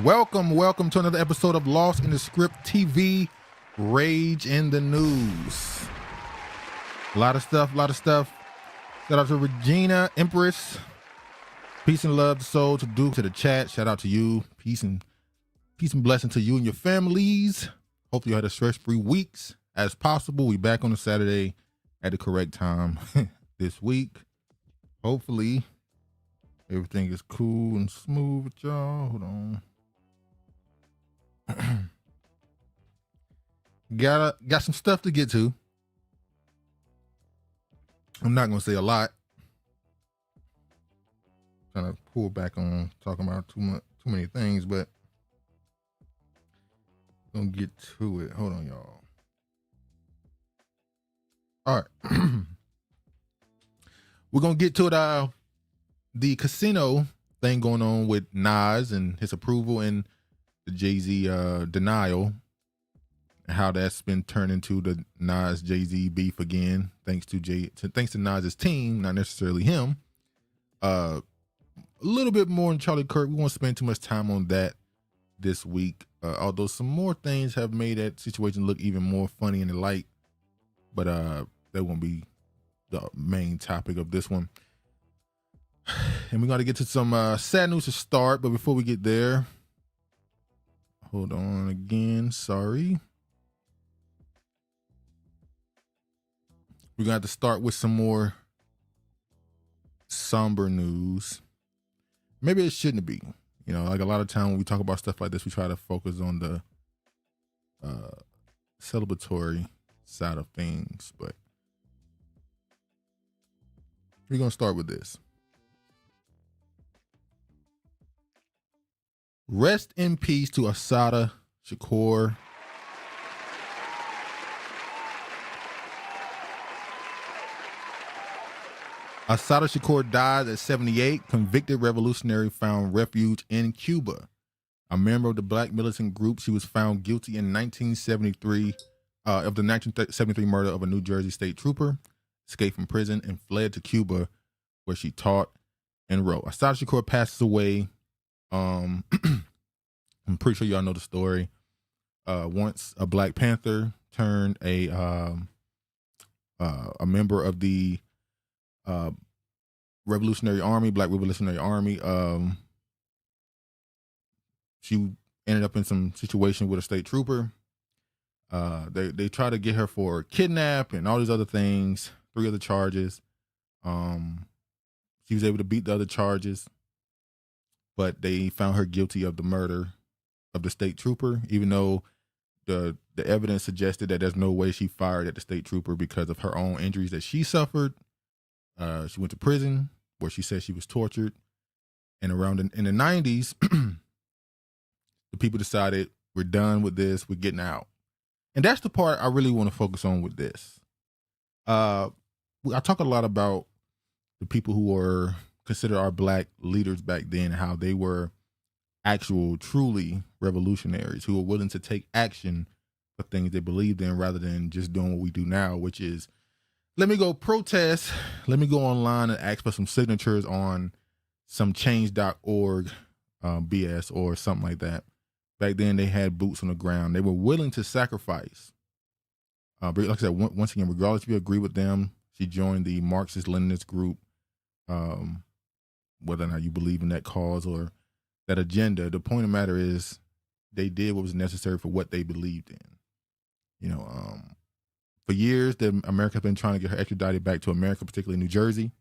Welcome to another episode of Lost in the Script TV, Rage in the News. A lot of stuff. Shout out to Regina, Empress. Peace and love to soul to Duke, to the chat. Shout out to you. Peace and blessing to you and your families. Hopefully you had a stress-free weeks as possible. We back on a Saturday at the correct time this week. Hopefully everything is cool and smooth with y'all. Hold on. Got some stuff to get to. I'm not gonna say a lot. Trying to pull back on talking about too many things, but gonna get to it. Hold on, y'all. All right. We're gonna get to it. The casino thing going on with Nas and his approval and the Jay-Z denial, and how that's been turned into the Nas Jay-Z beef again, thanks to Nas's team, not necessarily him. A little bit more on Charlie Kirk. We won't spend too much time on that this week, although some more things have made that situation look even more funny in the light, but that won't be the main topic of this one. And we're going to get to some sad news to start, but before we get there, hold on again. Sorry. We're going to have to start with some more somber news. Maybe it shouldn't be. You know, like a lot of time when we talk about stuff like this, we try to focus on the celebratory side of things. But we're going to start with this. Rest in peace to Assata Shakur. Assata Shakur died at 78, convicted revolutionary found refuge in Cuba. A member of the black militant group, she was found guilty in 1973 of the 1973 murder of a New Jersey state trooper, escaped from prison, and fled to Cuba, where she taught and wrote. Assata Shakur passes away. I'm pretty sure y'all know the story. Once a Black Panther turned a member of the Revolutionary Army, Black Revolutionary Army. She ended up in some situation with a state trooper. They tried to get her for kidnap and all these other things, 3 other charges. She was able to beat the other charges, but they found her guilty of the murder of the state trooper, even though the evidence suggested that there's no way she fired at the state trooper because of her own injuries that she suffered. She went to prison where she said she was tortured. And around in the 90s, the people decided, we're done with this, we're getting out. And that's the part I really want to focus on with this. I talk a lot about the people who were considered our black leaders back then, how they were actual, truly revolutionaries who were willing to take action for things they believed in rather than just doing what we do now, which is, let me go protest, let me go online and ask for some signatures on some change.org BS or something like that. Back then they had boots on the ground. They were willing to sacrifice. But like I said, once again, regardless if you agree with them, she joined the Marxist-Leninist group. Whether or not you believe in that cause or that agenda, the point of the matter is they did what was necessary for what they believed in. You know, for years, America has been trying to get her extradited back to America, particularly New Jersey.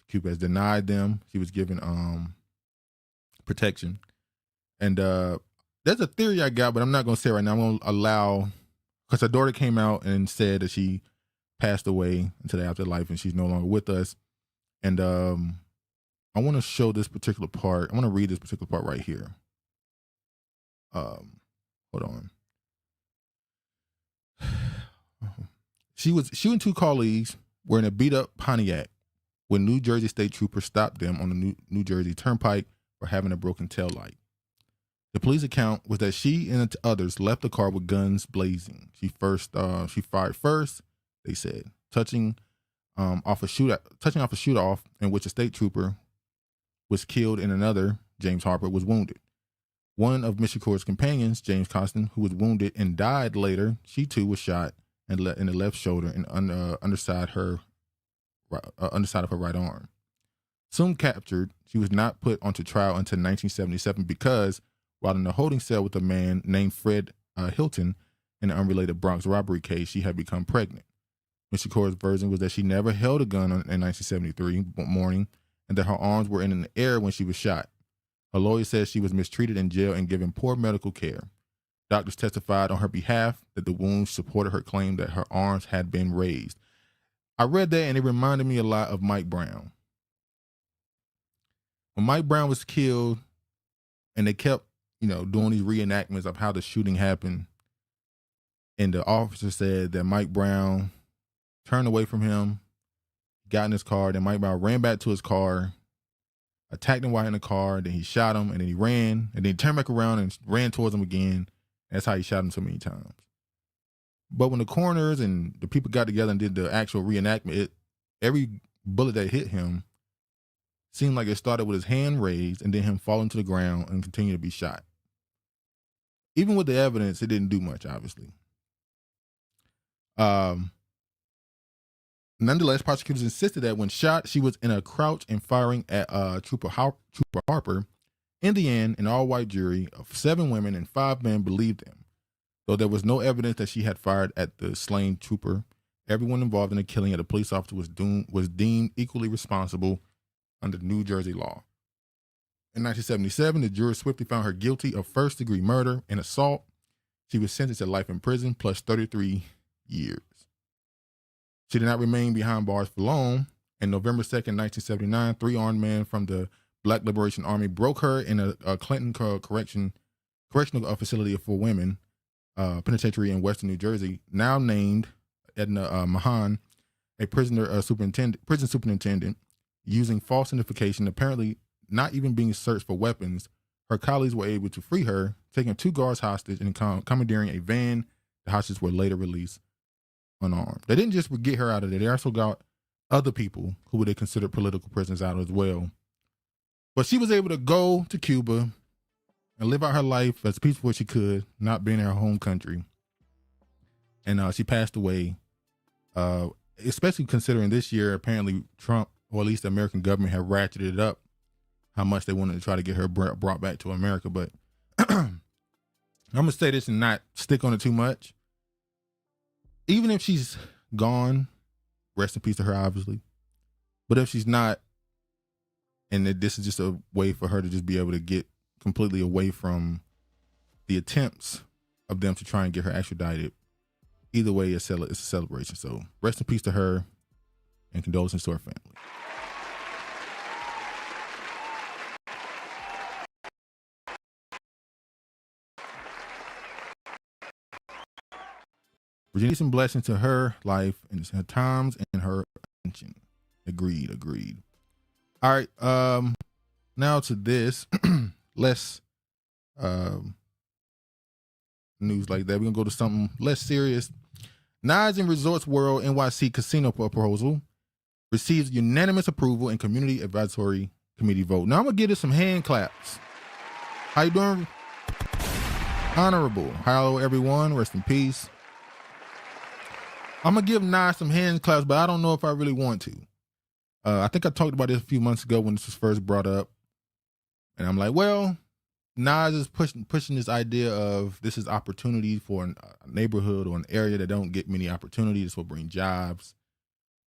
Cuba has denied them. She was given protection. And there's a theory I got, but I'm not going to say it right now. I'm going to allow, because her daughter came out and said that she passed away into the afterlife and she's no longer with us. And I want to show this particular part. I want to read this particular part right here. Hold on. She and 2 colleagues were in a beat up Pontiac when New Jersey state troopers stopped them on the New Jersey Turnpike for having a broken taillight. The police account was that she and others left the car with guns blazing. She fired first, they said, touching off a shoot off in which a state trooper was killed and another, James Harper, was wounded. One of Miss Shakur's companions, James Costin, who was wounded and died later, she too was shot in the left shoulder and underside of her right arm. Soon captured, she was not put onto trial until 1977 because, while in a holding cell with a man named Fred Hilton in an unrelated Bronx robbery case, she had become pregnant. Miss Shakur's version was that she never held a gun in 1973 morning and that her arms were in the air when she was shot. Her lawyer says she was mistreated in jail and given poor medical care. Doctors testified on her behalf that the wounds supported her claim that her arms had been raised. I read that and it reminded me a lot of Mike Brown. When Mike Brown was killed and they kept, doing these reenactments of how the shooting happened, and the officer said that Mike Brown turned away from him, got in his car, then Mike Brown ran back to his car, attacked him while in the car, then he shot him, and then he ran, and then he turned back around and ran towards him again. That's how he shot him so many times. But when the coroners and the people got together and did the actual reenactment, every bullet that hit him seemed like it started with his hand raised and then him falling to the ground and continue to be shot. Even with the evidence, it didn't do much, obviously. Nonetheless, prosecutors insisted that when shot, she was in a crouch and firing at Trooper Harper. In the end, an all-white jury of 7 women and 5 men believed him. Though there was no evidence that she had fired at the slain trooper, everyone involved in the killing of the police officer was deemed equally responsible under New Jersey law. In 1977, the jury swiftly found her guilty of first-degree murder and assault. She was sentenced to life in prison plus 33 years. She did not remain behind bars for long. On November 2nd, 1979, 3 armed men from the Black Liberation Army broke her in a Clinton correctional facility for women, penitentiary in Western New Jersey, now named Edna Mahan, a prison superintendent, using false identification, apparently not even being searched for weapons. Her colleagues were able to free her, taking 2 guards hostage and commandeering a van. The hostages were later released unarmed. They didn't just get her out of there. They also got other people who they considered political prisoners out as well. But she was able to go to Cuba and live out her life as peaceful as she could, not being in her home country. And she passed away, especially considering this year, apparently Trump, or at least the American government, have ratcheted it up how much they wanted to try to get her brought back to America. But I'm going to say this and not stick on it too much. Even if she's gone, rest in peace to her, obviously. But if she's not, and that this is just a way for her to just be able to get completely away from the attempts of them to try and get her extradited, either way, it's a celebration. So rest in peace to her and condolences to her family. Virginia's and blessing to her life and her times and her attention. Agreed. All right. Now to this, less news like that. We're gonna go to something less serious. Nas and Resorts World NYC casino proposal receives unanimous approval in Community Advisory Committee vote. Now I'm gonna give this some hand claps. How you doing? Honorable. Hello, everyone. Rest in peace. I'm gonna give Nas some hand claps, but I don't know if I really want to. I think I talked about this a few months ago when this was first brought up, and I'm like, well, Nas is pushing this idea of this is opportunity for a neighborhood or an area that don't get many opportunities. This will bring jobs.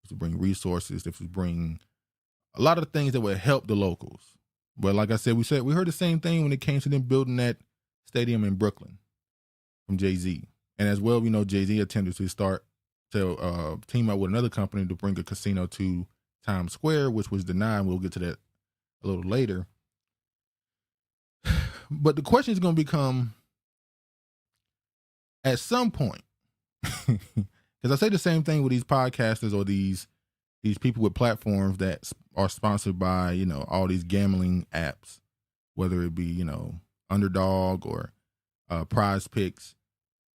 This will bring resources. This will bring a lot of things that would help the locals. But like I said, we heard the same thing when it came to them building that stadium in Brooklyn from Jay-Z, and as well, we know Jay-Z attempted to team up with another company to bring a casino to Times Square, which was denied. We'll get to that a little later. But the question is going to become, at some point, because I say the same thing with these podcasters or these people with platforms that are sponsored by, all these gambling apps, whether it be, Underdog or Prize Picks.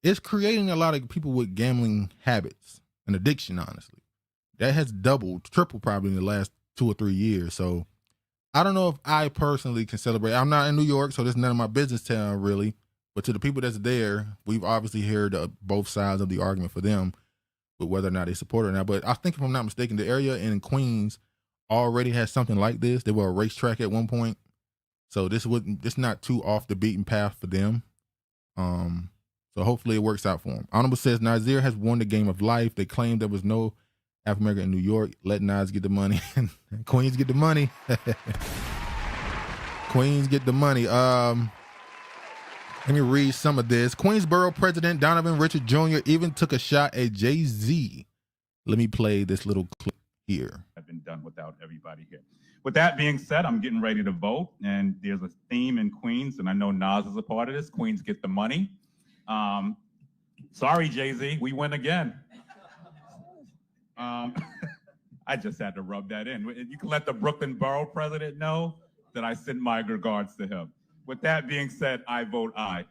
It's creating a lot of people with gambling habits and addiction, honestly. That has doubled, tripled probably in the last 2 or 3 years. So I don't know if I personally can celebrate. I'm not in New York, so this is none of my business town, really. But to the people that's there, we've obviously heard both sides of the argument for them with whether or not they support it or not. But I think, if I'm not mistaken, the area in Queens already has something like this. They were a racetrack at one point. So it's not too off the beaten path for them. So hopefully it works out for them. Honorable says, Nasir has won the game of life. They claim there was no African American in New York. Let Nas get the money. Queens get the money. Queens get the money. Let me read some of this. Queensboro President Donovan Richard Jr. even took a shot at Jay-Z. Let me play this little clip here. Have been done without everybody here. With that being said, I'm getting ready to vote, and there's a theme in Queens, and I know Nas is a part of this. Queens get the money. Sorry, Jay-Z, we win again. I just had to rub that in. You can let the Brooklyn Borough President know that I send my regards to him. With that being said, I vote aye.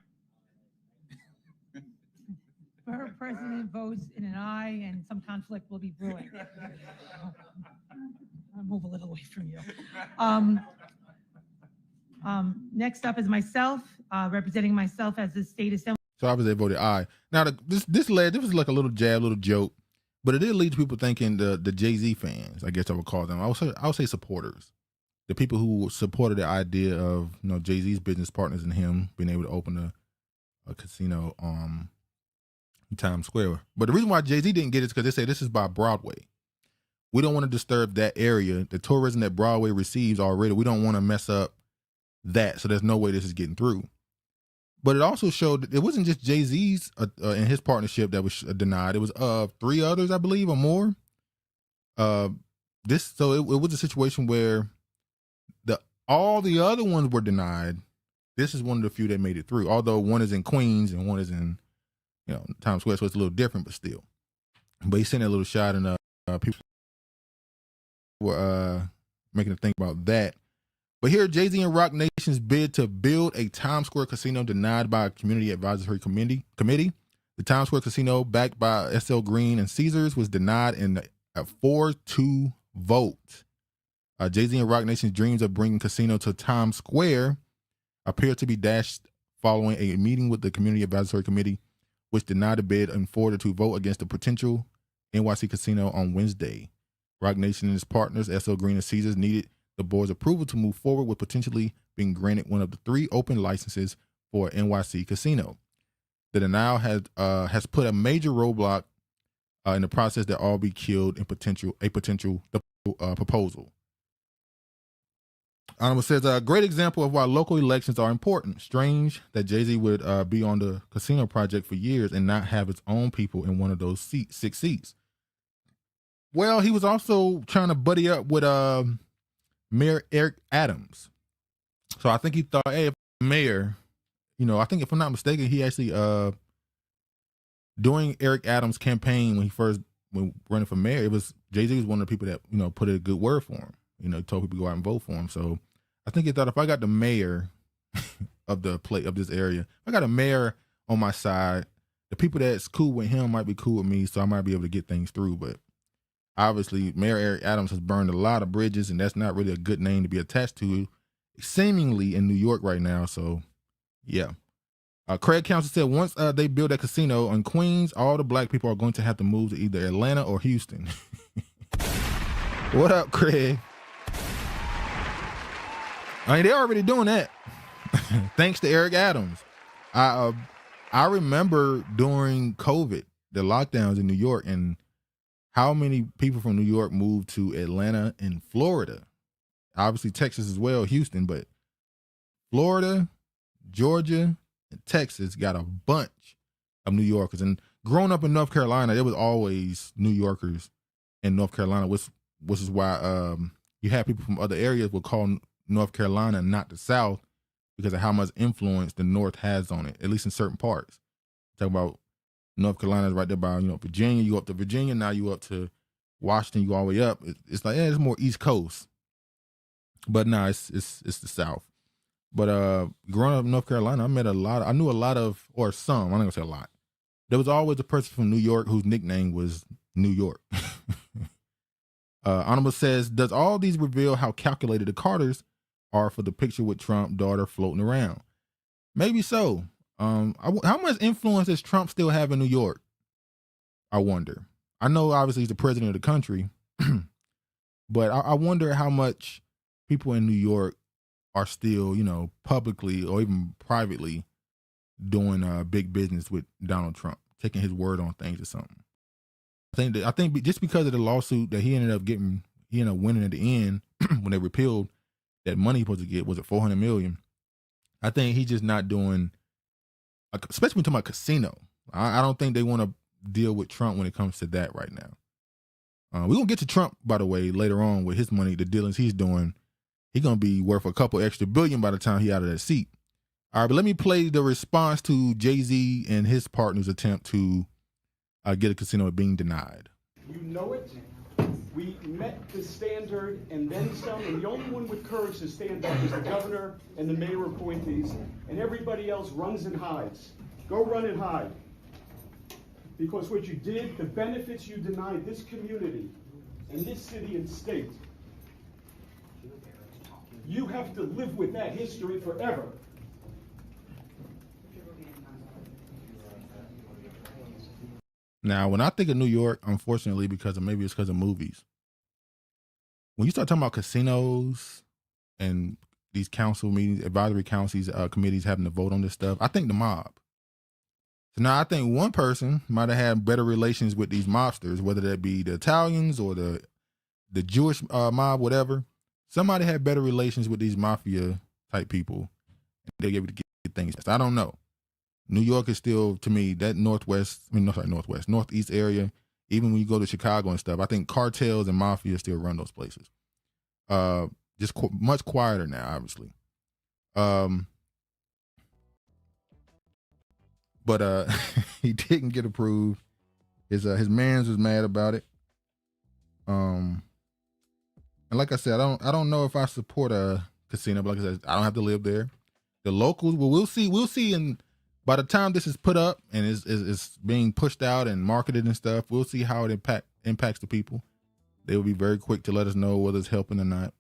Borough President votes in an aye, and some conflict will be brewing. I'll move a little away from you. Next up is myself, representing myself as the State Assembly. So obviously they voted aye. Now this was like a little jab, little joke, but it did lead to people thinking the Jay-Z fans, I guess I would call them. I would say supporters. The people who supported the idea of, Jay-Z's business partners and him being able to open a casino in Times Square. But the reason why Jay-Z didn't get it is because they say this is by Broadway. We don't want to disturb that area. The tourism that Broadway receives already, we don't want to mess up that. So there's no way this is getting through. But it also showed that it wasn't just Jay-Z's and his partnership that was denied. It was 3 others, I believe, or more. So it was a situation where all the other ones were denied. This is one of the few that made it through. Although one is in Queens and one is in, Times Square, so it's a little different, but still. But he sent a little shot, and people were making a think about that. But here, Jay-Z and Roc Nation's bid to build a Times Square casino denied by a community advisory committee. The Times Square casino, backed by SL Green and Caesars, was denied in a 4-2 vote. Jay-Z and Roc Nation's dreams of bringing casino to Times Square appear to be dashed following a meeting with the community advisory committee, which denied the bid in 4-2 vote against the potential NYC casino on Wednesday. Roc Nation and its partners, SL Green and Caesars, needed the board's approval to move forward with potentially being granted one of the 3 open licenses for NYC casino. The denial has put a major roadblock in the process that all be killed in a potential proposal. Honorable says, a great example of why local elections are important. Strange that Jay-Z would be on the casino project for years and not have its own people in one of those 6 seats. Well, he was also trying to buddy up with Mayor Eric Adams. So I think he thought, hey, if mayor, I think if I'm not mistaken, he actually during Eric Adams' campaign when running for mayor, it was Jay-Z was one of the people that put a good word for him. Told people to go out and vote for him. So I think he thought, if I got the mayor of this area, if I got a mayor on my side, the people that's cool with him might be cool with me, so I might be able to get things through. But obviously, Mayor Eric Adams has burned a lot of bridges, and that's not really a good name to be attached to, seemingly in New York right now. So, yeah. Craig Council said once they build a casino in Queens, all the black people are going to have to move to either Atlanta or Houston. What up, Craig? They're already doing that. Thanks to Eric Adams. I remember during COVID, the lockdowns in New York, and how many people from New York moved to Atlanta and Florida. Obviously Texas as well, Houston, but Florida, Georgia, and Texas got a bunch of New Yorkers. And growing up in North Carolina, there was always New Yorkers in North Carolina, which is why you have people from other areas will call North Carolina not the South because of how much influence the North has on it, at least in certain parts. Talking about North Carolina is right there by, Virginia. You go up to Virginia, now you up to Washington, you go all the way up. It's like, it's more East Coast. But no, it's the South. But growing up in North Carolina, I'm not gonna say a lot. There was always a person from New York whose nickname was New York. Honorable says, does all these reveal how calculated the Carters are for the picture with Trump daughter floating around. Maybe so. How much influence does Trump still have in New York? I wonder. I know obviously he's the president of the country, but I wonder how much people in New York are still, publicly or even privately doing big business with Donald Trump, taking his word on things or something. I think just because of the lawsuit that he ended up winning at the end when they repealed that money he was supposed to get, was it $400 million? I think he's just not doing, especially when talking about casino. I don't think they want to deal with Trump when it comes to that right now. We're going to get to Trump, by the way, later on with his money, the dealings he's doing. He's going to be worth a couple extra billion by the time he's out of that seat. All right, but let me play the response to Jay-Z and his partner's attempt to get a casino being denied. You know it. We met the standard and then some, and the only one with courage to stand up is the governor and the mayor appointees, and everybody else runs and hides. Go run and hide. Because what you did, the benefits you denied this community and this city and state, you have to live with that history forever. Now, when I think of New York, unfortunately, maybe it's because of movies, when you start talking about casinos and these council meetings, advisory councils, committees having to vote on this stuff, I think the mob. So now I think one person might have had better relations with these mobsters, whether that be the Italians or the Jewish mob, whatever. Somebody had better relations with these mafia type people. They able to get things. I don't know. New York is still, to me, that northeast area. Even when you go to Chicago and stuff, I think cartels and mafia still run those places. Just much quieter now, obviously. But he didn't get approved. His mans was mad about it. And like I said, I don't know if I support a casino, but like I said, I don't have to live there. The locals, well, we'll see. And by the time this is put up and is being pushed out and marketed and stuff, we'll see how it impacts the people. They will be very quick to let us know whether it's helping or not.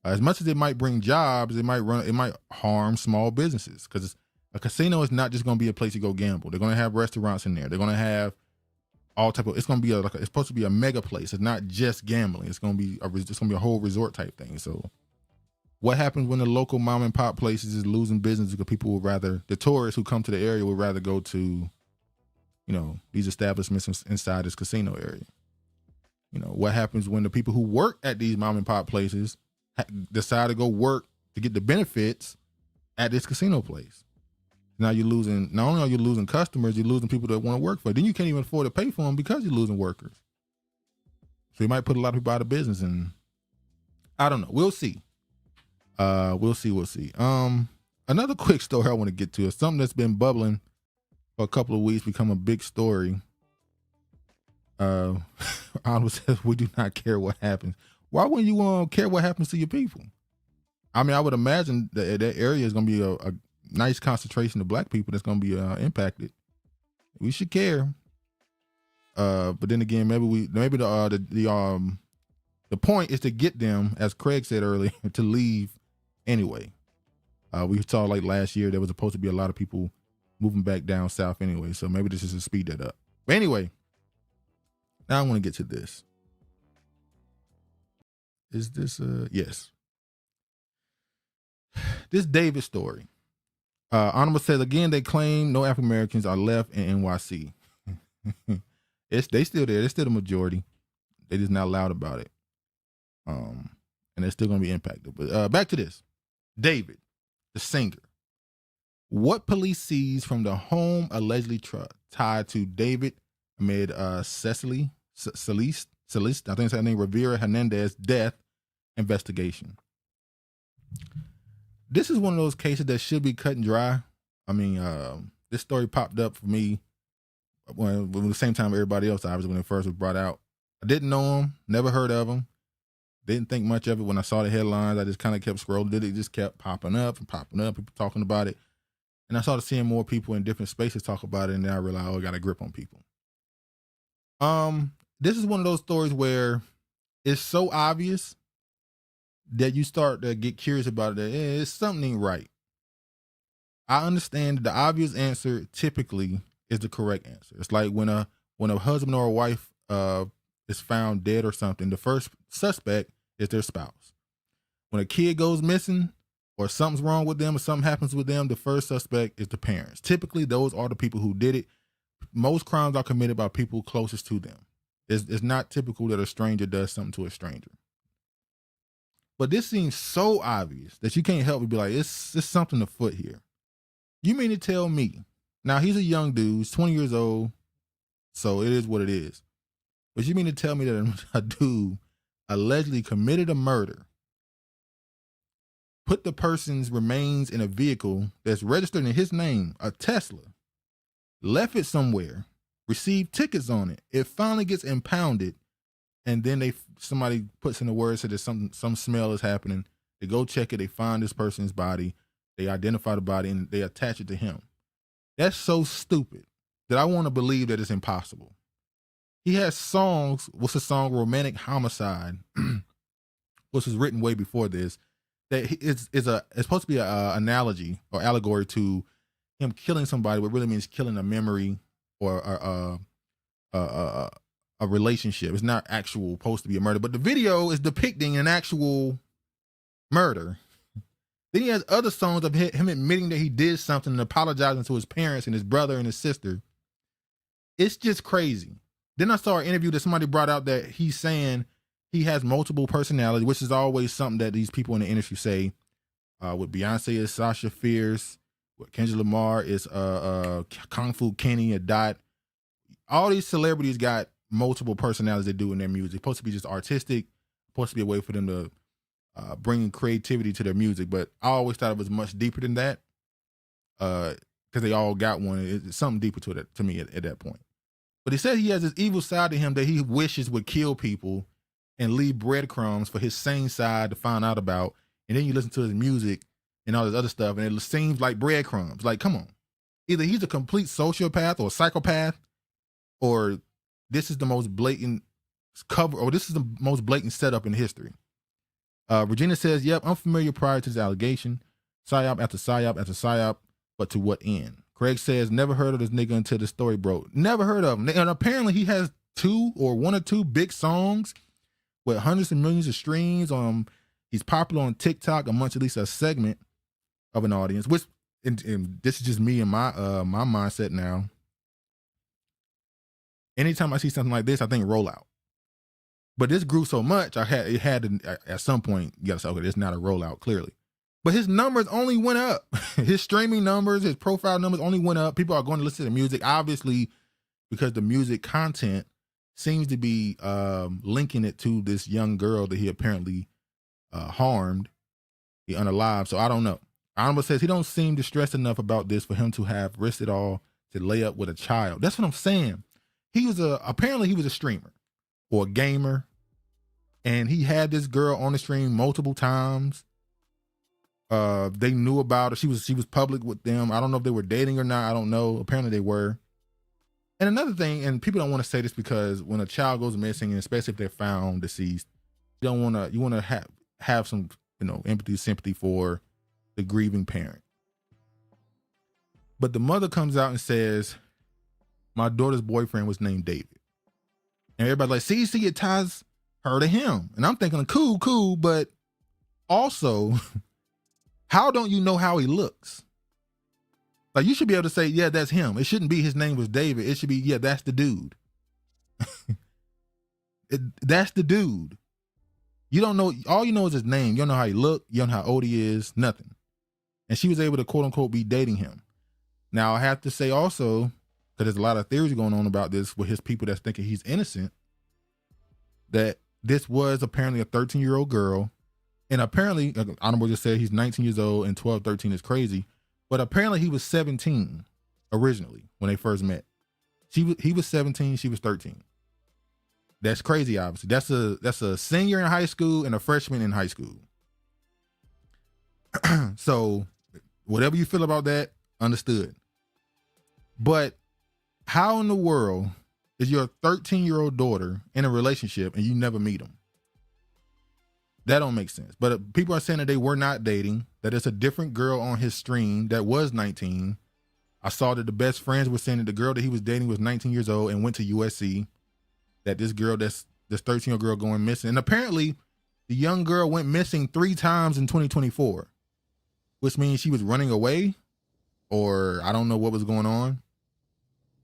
As much as it might bring jobs, it might harm small businesses, because a casino is not just going to be a place to go gamble. They're going to have restaurants in there. They're going to have all type of. It's going to be it's supposed to be a mega place. It's not just gambling. It's going to be a whole resort type thing. So, what happens when the local mom and pop places is losing business because people would rather, the tourists who come to the area would rather go to, these establishments inside this casino area. What happens when the people who work at these mom and pop places decide to go work to get the benefits at this casino place? Now not only are you losing customers, you're losing people that want to work for it. Then you can't even afford to pay for them because you're losing workers. So you might put a lot of people out of business, and I don't know. We'll see. We'll see. Another quick story I want to get to is something that's been bubbling for a couple of weeks, become a big story. Arnold says, we do not care what happens. Why wouldn't you care what happens to your people? I mean, I would imagine that area is going to be a nice concentration of black people that's going to be impacted. We should care. But then again, the point is to get them, as Craig said earlier, to leave anyway. We saw like last year there was supposed to be a lot of people moving back down south anyway, so maybe this is to speed that up. But anyway, now I want to get to this. Is this yes? This David story. Anonymous says again, they claim no African Americans are left in NYC. They still there. They're still the majority. They just not loud about it. And they're still going to be impacted. But back to this. David, the singer. What police seized from the home allegedly tied to David amid Celeste, I think it's her name, Rivera Hernandez death investigation. This is one of those cases that should be cut and dry. I mean, this story popped up for me when the same time everybody else, obviously, when it first was brought out. I didn't know him, never heard of him. Didn't think much of it when I saw the headlines. I just kind of kept scrolling. It just kept popping up, people talking about it. And I started seeing more people in different spaces talk about it, and then I realized, I got a grip on people. This is one of those stories where it's so obvious that you start to get curious about it. It's something ain't right. I understand that the obvious answer typically is the correct answer. It's like when a husband or a wife is found dead or something, the first suspect is their spouse. When a kid goes missing or something's wrong with them or something happens with them, the first suspect is the parents. Typically, those are the people who did it. Most crimes are committed by people closest to them. It's not typical that a stranger does something to a stranger. But this seems so obvious that you can't help but be like, it's something afoot here. You mean to tell me, now he's a young dude, he's 20 years old, so it is what it is. But you mean to tell me that a dude allegedly committed a murder, put the person's remains in a vehicle that's registered in his name, a Tesla, left it somewhere, received tickets on it, it finally gets impounded, and then somebody puts in the word that some smell is happening. They go check it, they find this person's body, they identify the body, and they attach it to him. That's so stupid that I want to believe that it's impossible. He has songs. What's the song? Romantic Homicide, which was written way before this. That it's supposed to be an analogy or allegory to him killing somebody, but really means killing a memory or a relationship. It's not supposed to be a murder, but the video is depicting an actual murder. Then he has other songs of him admitting that he did something and apologizing to his parents and his brother and his sister. It's just crazy. Then I saw an interview that somebody brought out that he's saying he has multiple personalities, which is always something that these people in the industry say. With Beyonce is Sasha Fierce, with Kendrick Lamar is Kung Fu Kenny, a Dot. All these celebrities got multiple personalities they do in their music. It's supposed to be just artistic, supposed to be a way for them to bring creativity to their music. But I always thought it was much deeper than that, because they all got one. It's something deeper to me at that point. But he said he has this evil side to him that he wishes would kill people and leave breadcrumbs for his sane side to find out about. And then you listen to his music and all this other stuff, and it seems like breadcrumbs. Like, come on. Either he's a complete sociopath or a psychopath, or this is the most blatant cover, or this is the most blatant setup in history. Regina says, yep, I'm familiar prior to this allegation. PSYOP after PSYOP after PSYOP, but to what end? Craig says, never heard of this nigga until the story broke. Never heard of him. And apparently he has one or two big songs with hundreds of millions of streams. He's popular on TikTok amongst at least a segment of an audience, which, and this is just me and my mindset now. Anytime I see something like this, I think rollout. But this grew so much, it had to, at some point, you gotta say, okay, it's not a rollout, clearly. But his numbers only went up. His streaming numbers, his profile numbers only went up. People are going to listen to the music, obviously, because the music content seems to be linking it to this young girl that he apparently harmed, he unalived. So I don't know. Honorable says he don't seem distressed enough about this for him to have risked it all to lay up with a child. That's what I'm saying. Apparently he was a streamer or a gamer, and he had this girl on the stream multiple times. They knew about her. She was public with them. I don't know if they were dating or not. I don't know. Apparently they were. And another thing, and people don't want to say this because when a child goes missing, and especially if they're found deceased, you want to have some, empathy, sympathy for the grieving parent. But the mother comes out and says, my daughter's boyfriend was named David. And everybody's like, see, it ties her to him. And I'm thinking, cool, but also, how don't you know how he looks? Like, you should be able to say, yeah, that's him. It shouldn't be his name was David. It should be, yeah, that's the dude. That's the dude. You don't know, all you know is his name. You don't know how he look. You don't know how old he is, nothing. And she was able to, quote unquote, be dating him. Now, I have to say also, because there's a lot of theories going on about this with his people that's thinking he's innocent, that this was apparently a 13-year-old girl. And apparently, Honorable just said he's 19 years old and 12, 13 is crazy. But apparently he was 17 originally when they first met. He was 17, she was 13. That's crazy, obviously. That's a senior in high school and a freshman in high school. So whatever you feel about that, understood. But how in the world is your 13-year-old daughter in a relationship and you never meet them? That don't make sense. But people are saying that they were not dating, that it's a different girl on his stream that was 19. I saw that the best friends were saying that the girl that he was dating was 19 years old and went to USC, that this girl, this 13-year-old girl going missing. And apparently the young girl went missing 3 times in 2024, which means she was running away, or I don't know what was going on.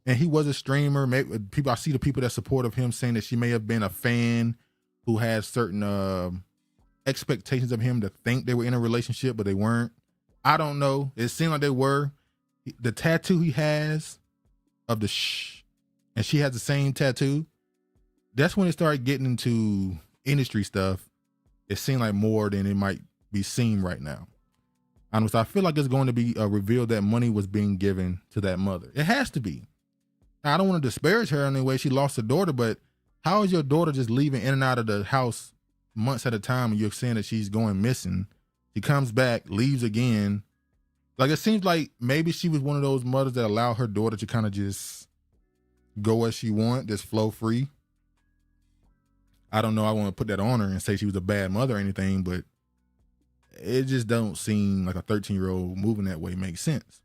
And he was a streamer. Maybe I see the people that support of him saying that she may have been a fan who had certain expectations of him to think they were in a relationship, but they weren't. I don't know. It seemed like they were. The tattoo he has of the shh, and she has the same tattoo. That's when it started getting into industry stuff. It seemed like more than it might be seen right now. So I feel like it's going to be revealed that money was being given to that mother. It has to be. Now, I don't want to disparage her in any way. She lost her daughter, but how is your daughter just leaving in and out of the house months at a time and you're saying that she's going missing? She comes back, leaves again. Like, it seems like maybe she was one of those mothers that allow her daughter to kind of just go as she wants, just flow free. I don't know. I want to put that on her and say she was a bad mother or anything, but it just don't seem like a 13-year-old moving that way makes sense.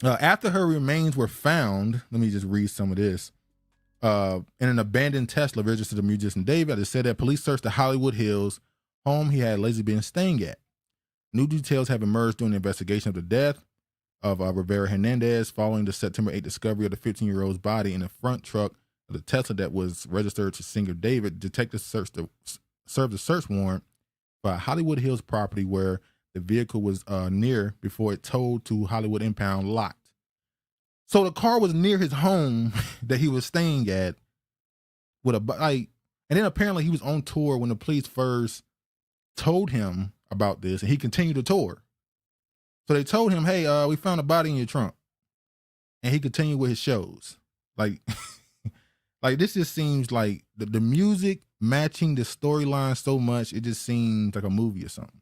After her remains were found, let me just read some of this. In an abandoned Tesla registered to musician David, it said that police searched the Hollywood Hills home he had allegedly been staying at. New details have emerged during the investigation of the death of Rivera Hernandez following the September 8th discovery of the 15-year-old's body in the front truck of the Tesla that was registered to singer David. Detectives served a search warrant for a Hollywood Hills property where the vehicle was near before it towed to Hollywood Impound lot. So the car was near his home that he was staying at with and then apparently he was on tour when the police first told him about this, and he continued to tour. So they told him, hey, we found a body in your trunk. And he continued with his shows. Like, like this just seems like the music matching the storyline so much, it just seems like a movie or something.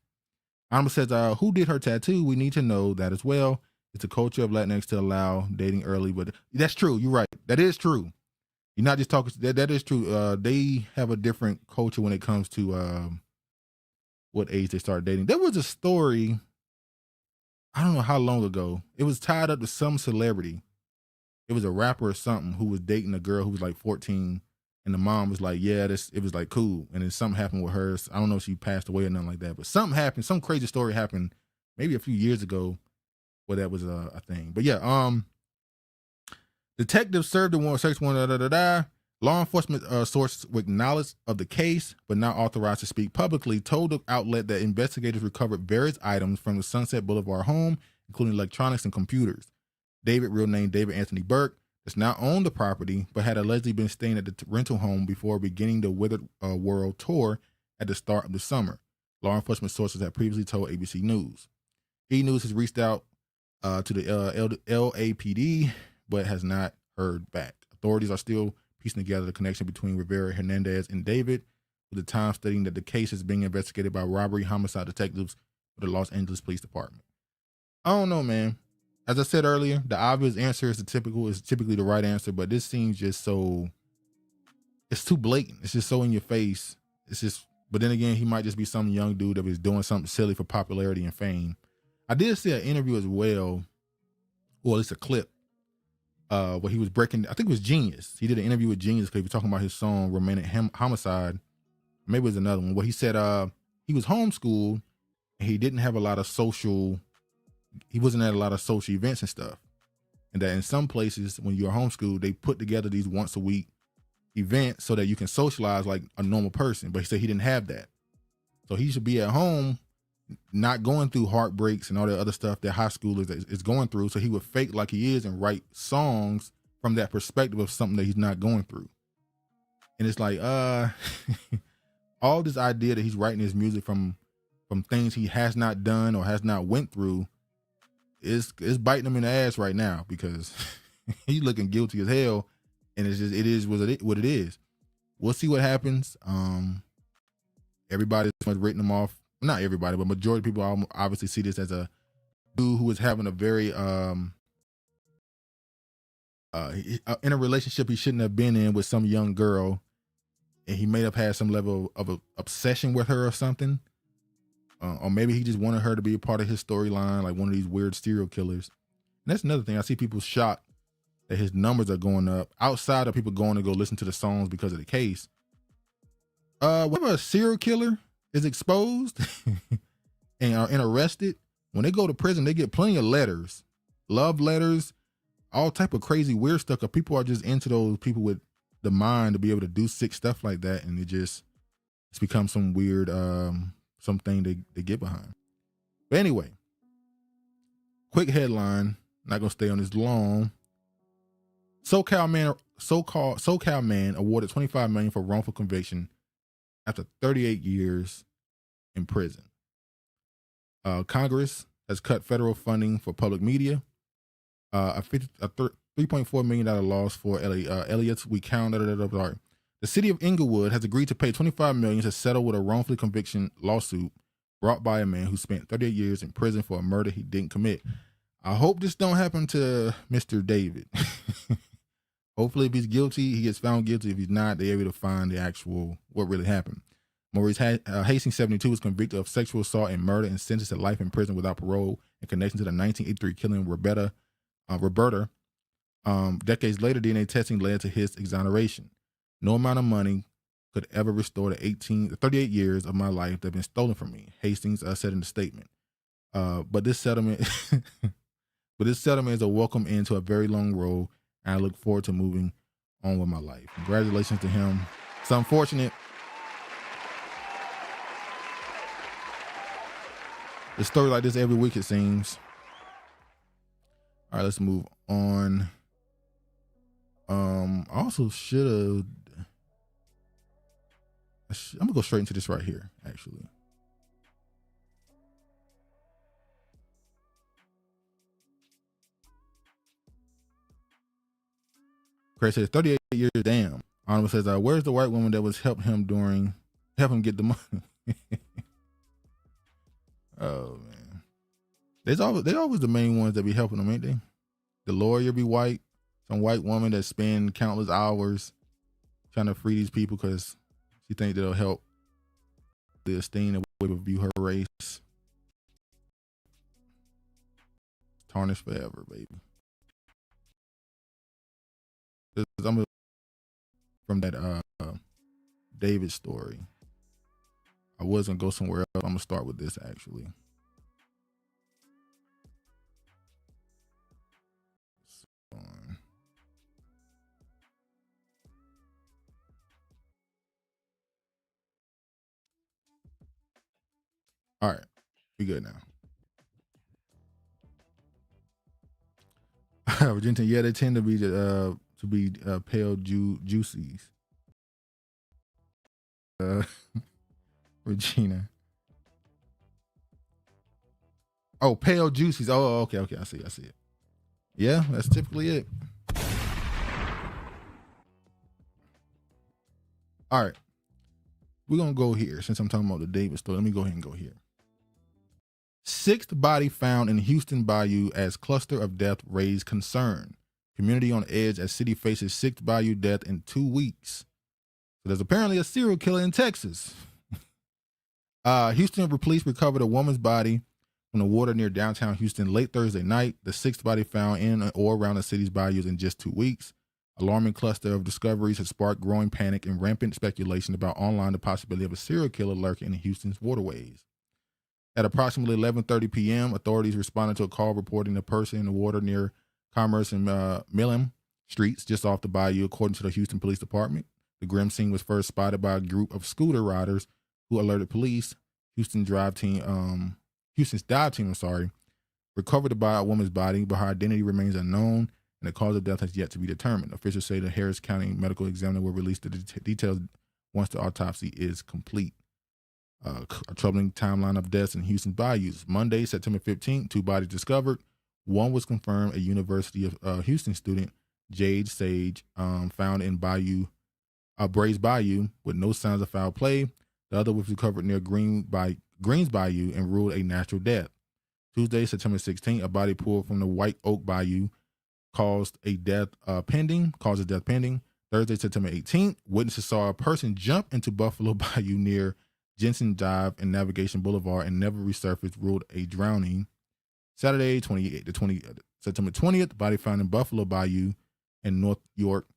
Alma says, who did her tattoo? We need to know that as well. It's a culture of Latinx to allow dating early, but that's true. You're right. That is true. You're not just talking, that is true. They have a different culture when it comes to what age they start dating. There was a story, I don't know how long ago. It was tied up to some celebrity. It was a rapper or something who was dating a girl who was like 14. And the mom was like, yeah, it was like cool. And then something happened with her. I don't know if she passed away or nothing like that, but something happened. Some crazy story happened maybe a few years ago where that was a thing. But yeah, detectives served the warrant, search warrant, Law enforcement sources with knowledge of the case, but not authorized to speak publicly, told the outlet that investigators recovered various items from the Sunset Boulevard home, including electronics and computers. David, real name David Anthony Burke, does not own the property, but had allegedly been staying at the rental home before beginning the Withered World tour at the start of the summer. Law enforcement sources have previously told ABC News. E-News has reached out to the LAPD, but has not heard back. Authorities are still piecing together the connection between Rivera Hernandez and David, with the Times stating that the case is being investigated by robbery homicide detectives for the Los Angeles Police Department. I don't know, man. As I said earlier, the obvious answer is typically the right answer, but this seems just so, it's too blatant. It's just so in your face. It's just, but then again, he might just be some young dude that was doing something silly for popularity and fame. I did see an interview as well, or at least a clip, where he was breaking, I think it was Genius. He did an interview with Genius because he was talking about his song Romantic Homicide. Maybe it was another one where he said he was homeschooled and he didn't have a lot of he wasn't at a lot of social events and stuff. And that in some places when you're homeschooled, they put together these once a week events so that you can socialize like a normal person. But he said he didn't have that. So he should be at home, not going through heartbreaks and all the other stuff that high schoolers is going through. So he would fake like he is and write songs from that perspective of something that he's not going through. And it's like, all this idea that he's writing his music from things he has not done or has not went through is biting him in the ass right now, because he's looking guilty as hell. And it's just, it is what it is. We'll see what happens. Everybody's written him off. Not everybody, but majority of people obviously see this as a dude who is having a very in a relationship he shouldn't have been in with some young girl, and he may have had some level of a obsession with her or something. Or maybe he just wanted her to be a part of his storyline, like one of these weird serial killers. And that's another thing. I see people shocked that his numbers are going up outside of people going to go listen to the songs because of the case. Whenever a serial killer is exposed and arrested, when they go to prison, they get plenty of letters, love letters, all type of crazy weird stuff. Cause people are just into those people with the mind to be able to do sick stuff like that. And it's become some weird, something they get behind. But anyway, quick headline, not gonna stay on this long. SoCal man awarded $25 million for wrongful conviction after 38 years in prison. Congress has cut federal funding for public media. A $3.4 million loss for Elliott's. The city of Inglewood has agreed to pay $25 million to settle with a wrongful conviction lawsuit brought by a man who spent 38 years in prison for a murder he didn't commit. I hope this don't happen to Mr. David. Hopefully, if he's guilty, he gets found guilty. If he's not, they're able to find what really happened. Maurice Hastings, 72, was convicted of sexual assault and murder and sentenced to life in prison without parole in connection to the 1983 killing of Roberta. Decades later, DNA testing led to his exoneration. No amount of money could ever restore the 38 years of my life that have been stolen from me, Hastings said in the statement. But this settlement is a welcome end to a very long road, and I look forward to moving on with my life. Congratulations to him. It's unfortunate. There's stories like this every week, it seems. All right, let's move on. I also should have. I'm gonna go straight into this right here, actually. Craig says 38 years, damn. Honorable says, where's the white woman that was help him get the money? Oh man. They always the main ones that be helping them, ain't they? The lawyer be white, some white woman that spend countless hours trying to free these people because she think that'll help the esteem and way to view her race. Tarnished forever, baby. I'm from that David story. I was gonna go somewhere else. I'm gonna start with this actually. All right, we good now. Virginia, yeah, they tend to be pale juicies. Regina. Oh, pale juicies. Oh, okay. I see it. Yeah, that's typically it. All right. We're going to go here. Since I'm talking about the David story, let me go ahead and go here. Sixth body found in Houston Bayou as cluster of death raised concern. Community on edge as city faces sixth Bayou death in 2 weeks. So there's apparently a serial killer in Texas. Houston police recovered a woman's body from the water near downtown Houston late Thursday night. The sixth body found in or around the city's bayous in just 2 weeks. Alarming cluster of discoveries has sparked growing panic and rampant speculation about the possibility of a serial killer lurking in Houston's waterways. At approximately 11:30 p.m., authorities responded to a call reporting a person in the water near Commerce and Millam streets just off the bayou, according to the Houston Police Department. The grim scene was first spotted by a group of scooter riders who alerted police. Houston's dive team, recovered a woman's body, but her identity remains unknown, and the cause of death has yet to be determined. Officials say the Harris County medical examiner will release the details once the autopsy is complete. A troubling timeline of deaths in Houston bayous. Monday, September 15th, 2 bodies discovered. One was confirmed a University of Houston student, Jade Sage, found in Brays Bayou with no signs of foul play. The other was recovered near Greens Bayou and ruled a natural death. Tuesday, September 16th, a body pulled from the White Oak Bayou caused death pending. Thursday, September 18th, witnesses saw a person jump into Buffalo Bayou near Jensen Drive and Navigation Boulevard and never resurfaced, ruled a drowning. Saturday, September 20th, body found in Buffalo Bayou and North York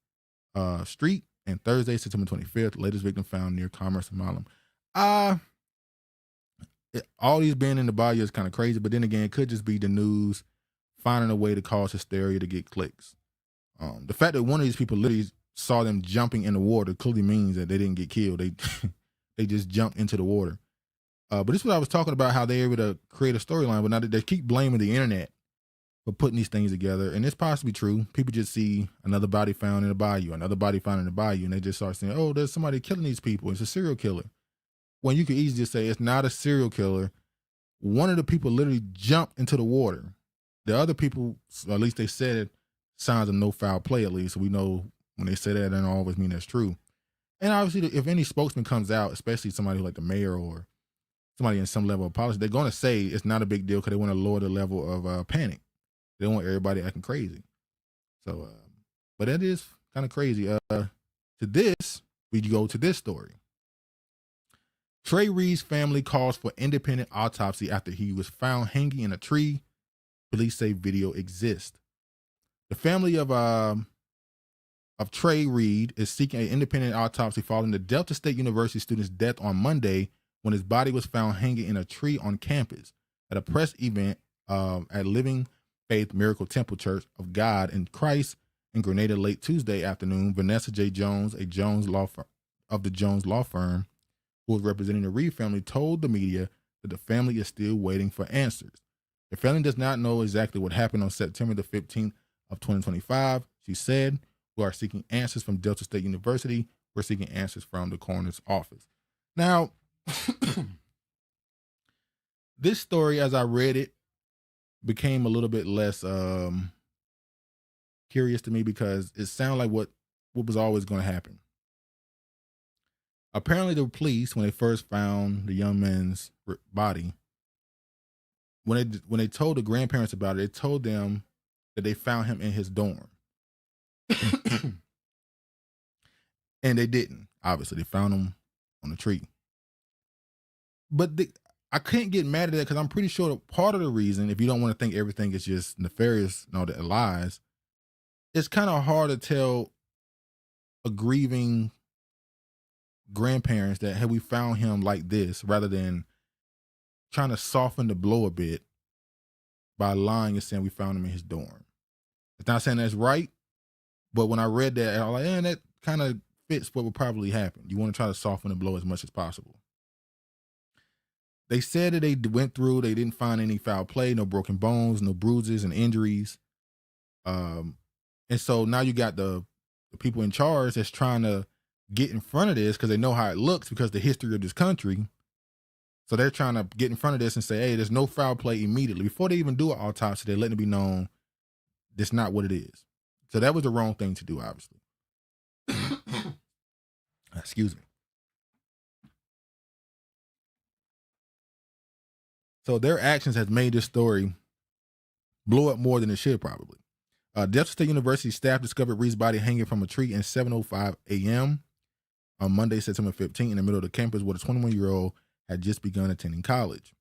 Street. And Thursday, September 25th, latest victim found near Commerce and Milam. All these being in the bayou is kind of crazy, but then again, it could just be the news finding a way to cause hysteria to get clicks. The fact that one of these people literally saw them jumping in the water clearly means that they didn't get killed. They just jumped into the water. But this is what I was talking about, how they're able to create a storyline, but now they keep blaming the internet for putting these things together. And it's possibly true. People just see another body found in the bayou, another body found in the bayou, and they just start saying, oh, there's somebody killing these people. It's a serial killer. When you could easily just say it's not a serial killer. One of the people literally jumped into the water. The other people, at least they said it, signs of no foul play at least. So we know when they say that, it doesn't always mean that's true. And obviously, if any spokesman comes out, especially somebody like the mayor or somebody in some level of policy, they're going to say it's not a big deal because they want to lower the level of panic. They don't want everybody acting crazy. So, but that is kind of crazy. To this, we go to this story. Trey Reed's family calls for independent autopsy after he was found hanging in a tree. Police say video exists. The family of Trey Reed is seeking an independent autopsy following the Delta State University student's death on Monday when his body was found hanging in a tree on campus at a press event at Living Faith Miracle Temple Church of God in Christ in Grenada late Tuesday afternoon. Vanessa J. Jones, a Jones law firm of the Jones law firm, who was representing the Reed family, told the media that the family is still waiting for answers. The family does not know exactly what happened on September the 15th of 2025. She said, we are seeking answers from Delta State University. We're seeking answers from the coroner's office. Now, this story, as I read it, became a little bit less curious to me because it sounded like what was always going to happen. Apparently, the police, when they first found the young man's body, when they told the grandparents about it, they told them that they found him in his dorm. And they didn't. Obviously, they found him on a tree. But I can't get mad at that because I'm pretty sure that part of the reason, if you don't want to think everything is just nefarious and all that lies, it's kind of hard to tell a grieving grandparents that, hey, we found him like this, rather than trying to soften the blow a bit by lying and saying we found him in his dorm. It's not saying that's right, but when I read that, I was like, that kind of fits what would probably happen. You want to try to soften the blow as much as possible. They said that they went through, they didn't find any foul play, no broken bones, no bruises and injuries. And so now you got the people in charge that's trying to get in front of this because they know how it looks because of the history of this country. So they're trying to get in front of this and say, hey, there's no foul play immediately. Before they even do an autopsy, they're letting it be known that's not what it is. So that was the wrong thing to do, obviously. Excuse me. So their actions has made this story blow up more than it should probably. Delta State University staff discovered Reed's body hanging from a tree in 7:05 a.m. on Monday, September 15th, in the middle of the campus where the 21-year-old had just begun attending college.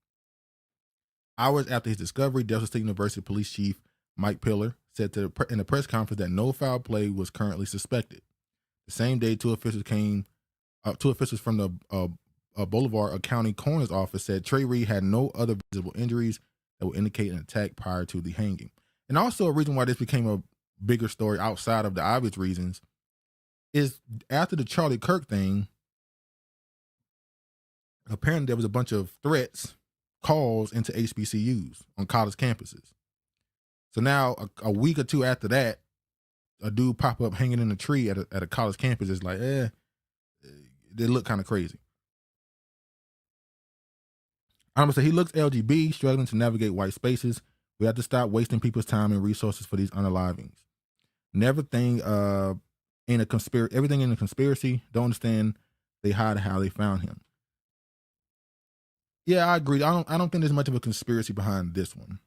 Hours after his discovery, Delta State University Police Chief Mike Pillar said in a press conference that no foul play was currently suspected. The same day, two officials from the Boulevard County Coroner's Office said Trey Reed had no other visible injuries that would indicate an attack prior to the hanging. And also a reason why this became a bigger story outside of the obvious reasons is after the Charlie Kirk thing, apparently there was a bunch of threats, calls into HBCUs on college campuses. So now a week or two after that, a dude pop up hanging in a tree at a college campus is like, they look kind of crazy. I'm gonna say he looks LGB, struggling to navigate white spaces. We have to stop wasting people's time and resources for these unalivings. Everything in a conspiracy. Don't understand they hide how they found him. Yeah, I agree. I don't think there's much of a conspiracy behind this one,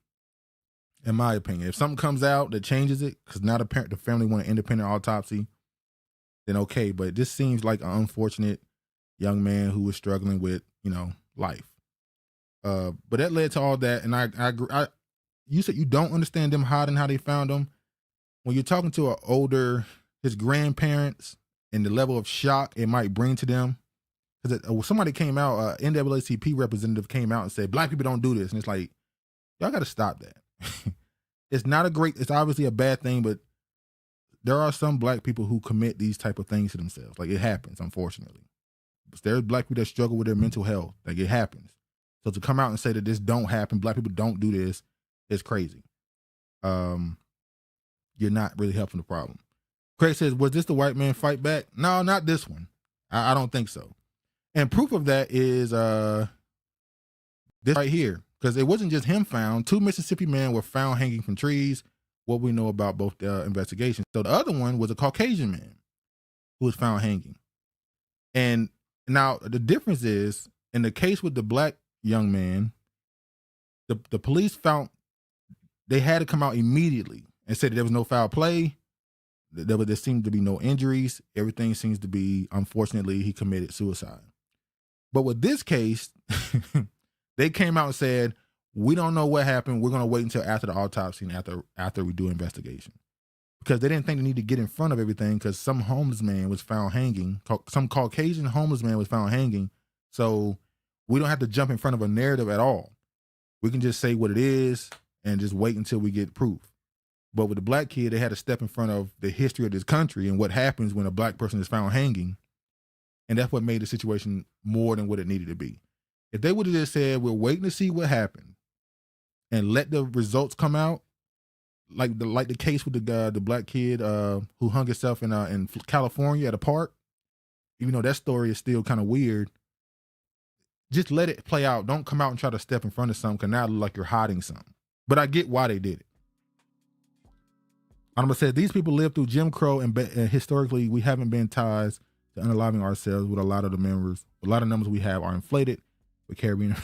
in my opinion. If something comes out that changes it, because now the family want an independent autopsy, then okay. But this seems like an unfortunate young man who was struggling with, life. But that led to all that, and I agree. You said you don't understand them hiding how they found him. When you're talking to his grandparents, and the level of shock it might bring to them, because somebody came out, NAACP representative came out and said, Black people don't do this, and it's like, y'all got to stop that. It's obviously a bad thing, but there are some Black people who commit these type of things to themselves. Like, it happens, unfortunately. But there's Black people that struggle with their mental health. Like, it happens. So to come out and say that this don't happen, Black people don't do this, is crazy. You're not really helping the problem. Craig says, was this the white man fight back? No, not this one. I don't think so. And proof of that is this right here. Because it wasn't just him found. 2 Mississippi men were found hanging from trees. What we know about both investigations. So the other one was a Caucasian man who was found hanging. And now the difference is, in the case with the Black young man, the police found they had to come out immediately and say that there was no foul play. There seemed to be no injuries. Everything seems to be, unfortunately, he committed suicide. But with this case, they came out and said, we don't know what happened. We're going to wait until after the autopsy and after we do investigation. Because they didn't think they need to get in front of everything, because some homeless man was found hanging. Some Caucasian homeless man was found hanging. So we don't have to jump in front of a narrative at all. We can just say what it is and just wait until we get proof. But with the Black kid, they had to step in front of the history of this country and what happens when a Black person is found hanging. And that's what made the situation more than what it needed to be. If they would have just said, we're waiting to see what happened and let the results come out, like the case with the Black kid who hung himself in California at a park, even though that story is still kind of weird, just let it play out. Don't come out and try to step in front of something, because now it look like you're hiding something. But I get why they did it. I'm going to say these people lived through Jim Crow, and historically we haven't been tied to unaliving ourselves with a lot of the members. A lot of numbers we have are inflated with Caribbean.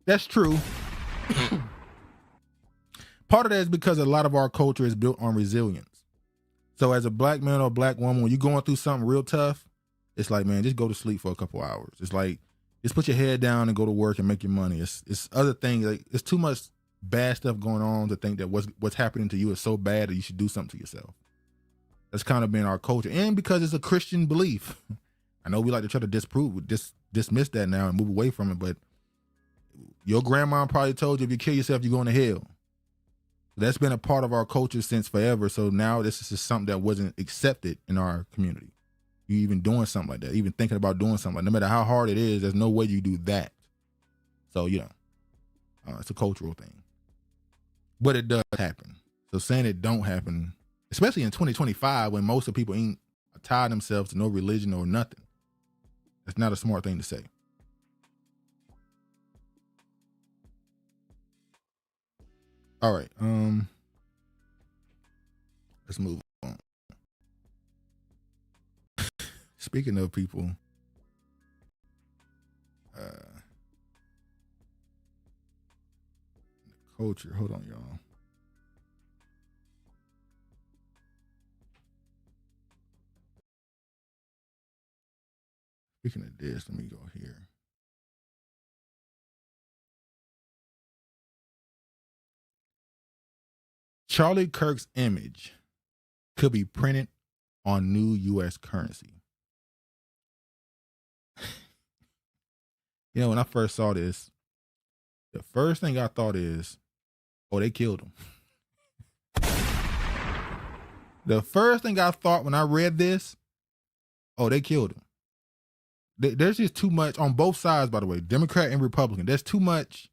That's true. Part of that is because a lot of our culture is built on resilience. So as a Black man or Black woman, when you're going through something real tough, it's like, man, just go to sleep for a couple hours. It's like, just put your head down and go to work and make your money. It's other things. Like, it's too much bad stuff going on to think that what's happening to you is so bad that you should do something to yourself. That's kind of been our culture. And because it's a Christian belief. I know we like to try to dismiss that now and move away from it, but your grandma probably told you if you kill yourself, you're going to hell. That's been a part of our culture since forever. So now this is just something that wasn't accepted in our community. You even doing something like that, even thinking about doing something like that, no matter how hard it is, there's no way you do that. So, it's a cultural thing. But it does happen. So saying it don't happen, especially in 2025 when most of the people ain't tied themselves to no religion or nothing, that's not a smart thing to say. All right. Let's move on. Speaking of people, culture. Hold on, y'all. Speaking of this, let me go here. Charlie Kirk's image could be printed on new U.S. currency. When I first saw this, the first thing I thought is, oh, they killed him. The first thing I thought when I read this, oh, they killed him. There's just too much on both sides, by the way, Democrat and Republican. There's too much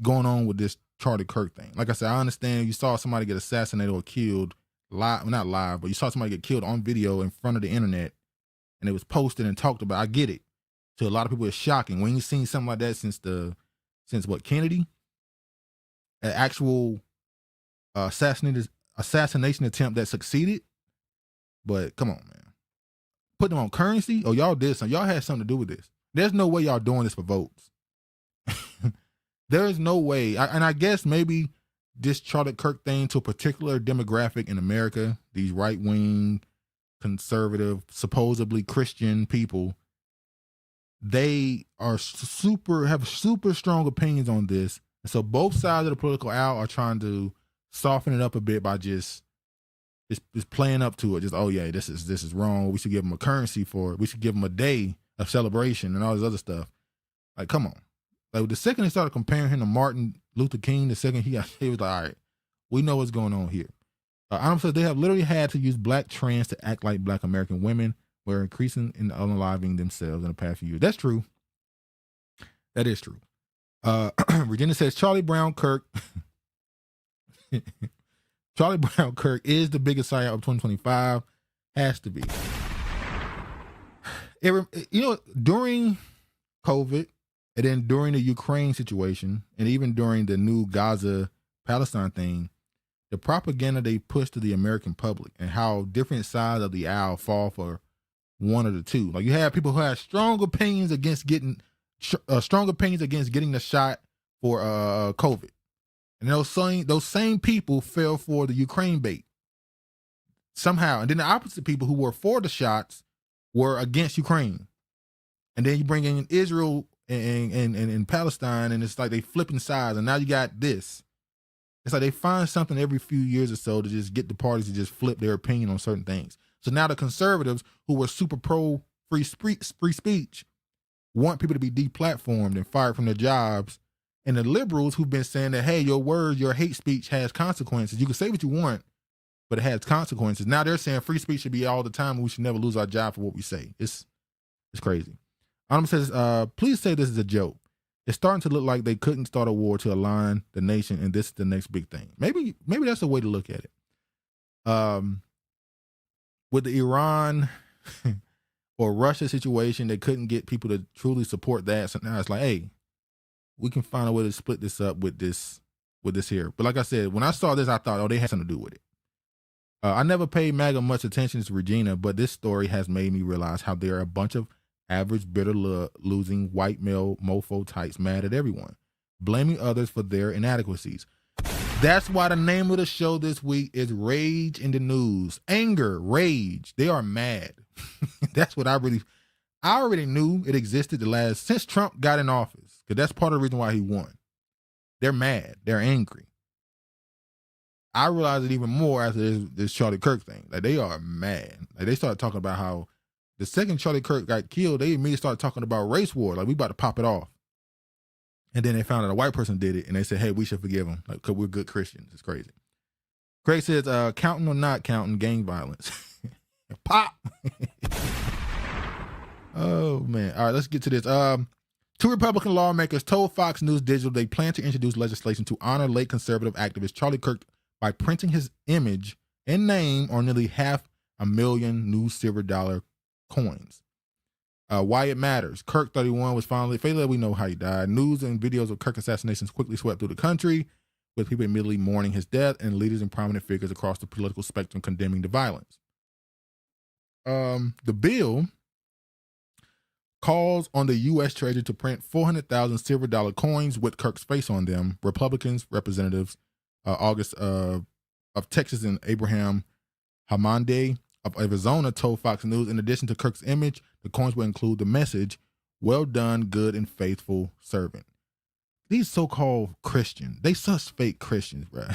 going on with this Charlie Kirk thing. Like I said, I understand you saw somebody get assassinated or killed live, well, not live, but you saw somebody get killed on video in front of the internet and it was posted and talked about. I get it. To a lot of people, it's shocking. We ain't seen something like that since Kennedy? An actual assassination attempt that succeeded. But come on, man. Put them on currency? Oh, y'all did something. Y'all had something to do with this. There's no way y'all doing this for votes. There is no way. And I guess maybe this Charlie Kirk thing to a particular demographic in America, these right-wing, conservative, supposedly Christian people, they are have super strong opinions on this. And so both sides of the political aisle are trying to soften it up a bit by just playing up to it. Just, oh yeah, this is wrong. We should give them a currency for it. We should give them a day of celebration and all this other stuff. Like, come on. Like, the second they started comparing him to Martin Luther King, the second he was like, all right, we know what's going on here. Adam says they have literally had to use black trans to act like black American women were increasing and unaliving themselves in the past few years. That's true. That is true. Regina says Charlie Brown Kirk is the biggest psyop of 2025. Has to be. During COVID, and then during the Ukraine situation, and even during the new Gaza-Palestine thing, the propaganda they push to the American public and how different sides of the aisle fall for one of the two. Like, you have people who have strong opinions against getting the shot for COVID. And those same people fell for the Ukraine bait somehow. And then the opposite people who were for the shots were against Ukraine. And then you bring in Israel and Palestine, and it's like they flipping sides. And now you got this. It's like they find something every few years or so to just get the parties to just flip their opinion on certain things. So now the conservatives, who were super pro free speech, want people to be deplatformed and fired from their jobs. And the liberals, who've been saying that, hey, your words, your hate speech has consequences. You can say what you want, but it has consequences. Now they're saying free speech should be all the time and we should never lose our job for what we say. It's crazy. Adam says, please say this is a joke. It's starting to look like they couldn't start a war to align the nation, and this is the next big thing. Maybe that's a way to look at it. With the Iran or Russia situation, they couldn't get people to truly support that. So now it's like, hey, we can find a way to split this up with this here. But like I said, when I saw this, I thought, oh, they had something to do with it. I never paid MAGA much attention to Regina, but this story has made me realize how there are a bunch of average, bitter, losing white male mofo types mad at everyone, blaming others for their inadequacies. That's why the name of the show this week is Rage in the News. Anger, rage. They are mad. That's what I already knew it existed since Trump got in office, because that's part of the reason why he won. They're mad. They're angry. I realized it even more after this Charlie Kirk thing. Like, they are mad. Like, they started talking about how the second Charlie Kirk got killed, they immediately started talking about race war. Like, we about to pop it off. And then they found out a white person did it, and they said, hey, we should forgive him, because we're good Christians. It's crazy. Craig says, counting or not counting gang violence. Pop. Oh, man. All right, let's get to this. Two Republican lawmakers told Fox News Digital they plan to introduce legislation to honor late conservative activist Charlie Kirk by printing his image and name on nearly 500,000 new silver dollar coins. Why it matters. Kirk 31 was finally we know how he died. News and videos of Kirk assassinations quickly swept through the country, with people immediately mourning his death and leaders and prominent figures across the political spectrum condemning the violence. The bill calls on the U.S. Treasury to print 400,000 silver dollar coins with Kirk's face on them. Republicans, representatives August of Texas and Abraham Hernandez of Arizona told Fox News, in addition to Kirk's image, the coins will include the message, "Well done, good and faithful servant." These so-called Christians, they such fake Christians, bro.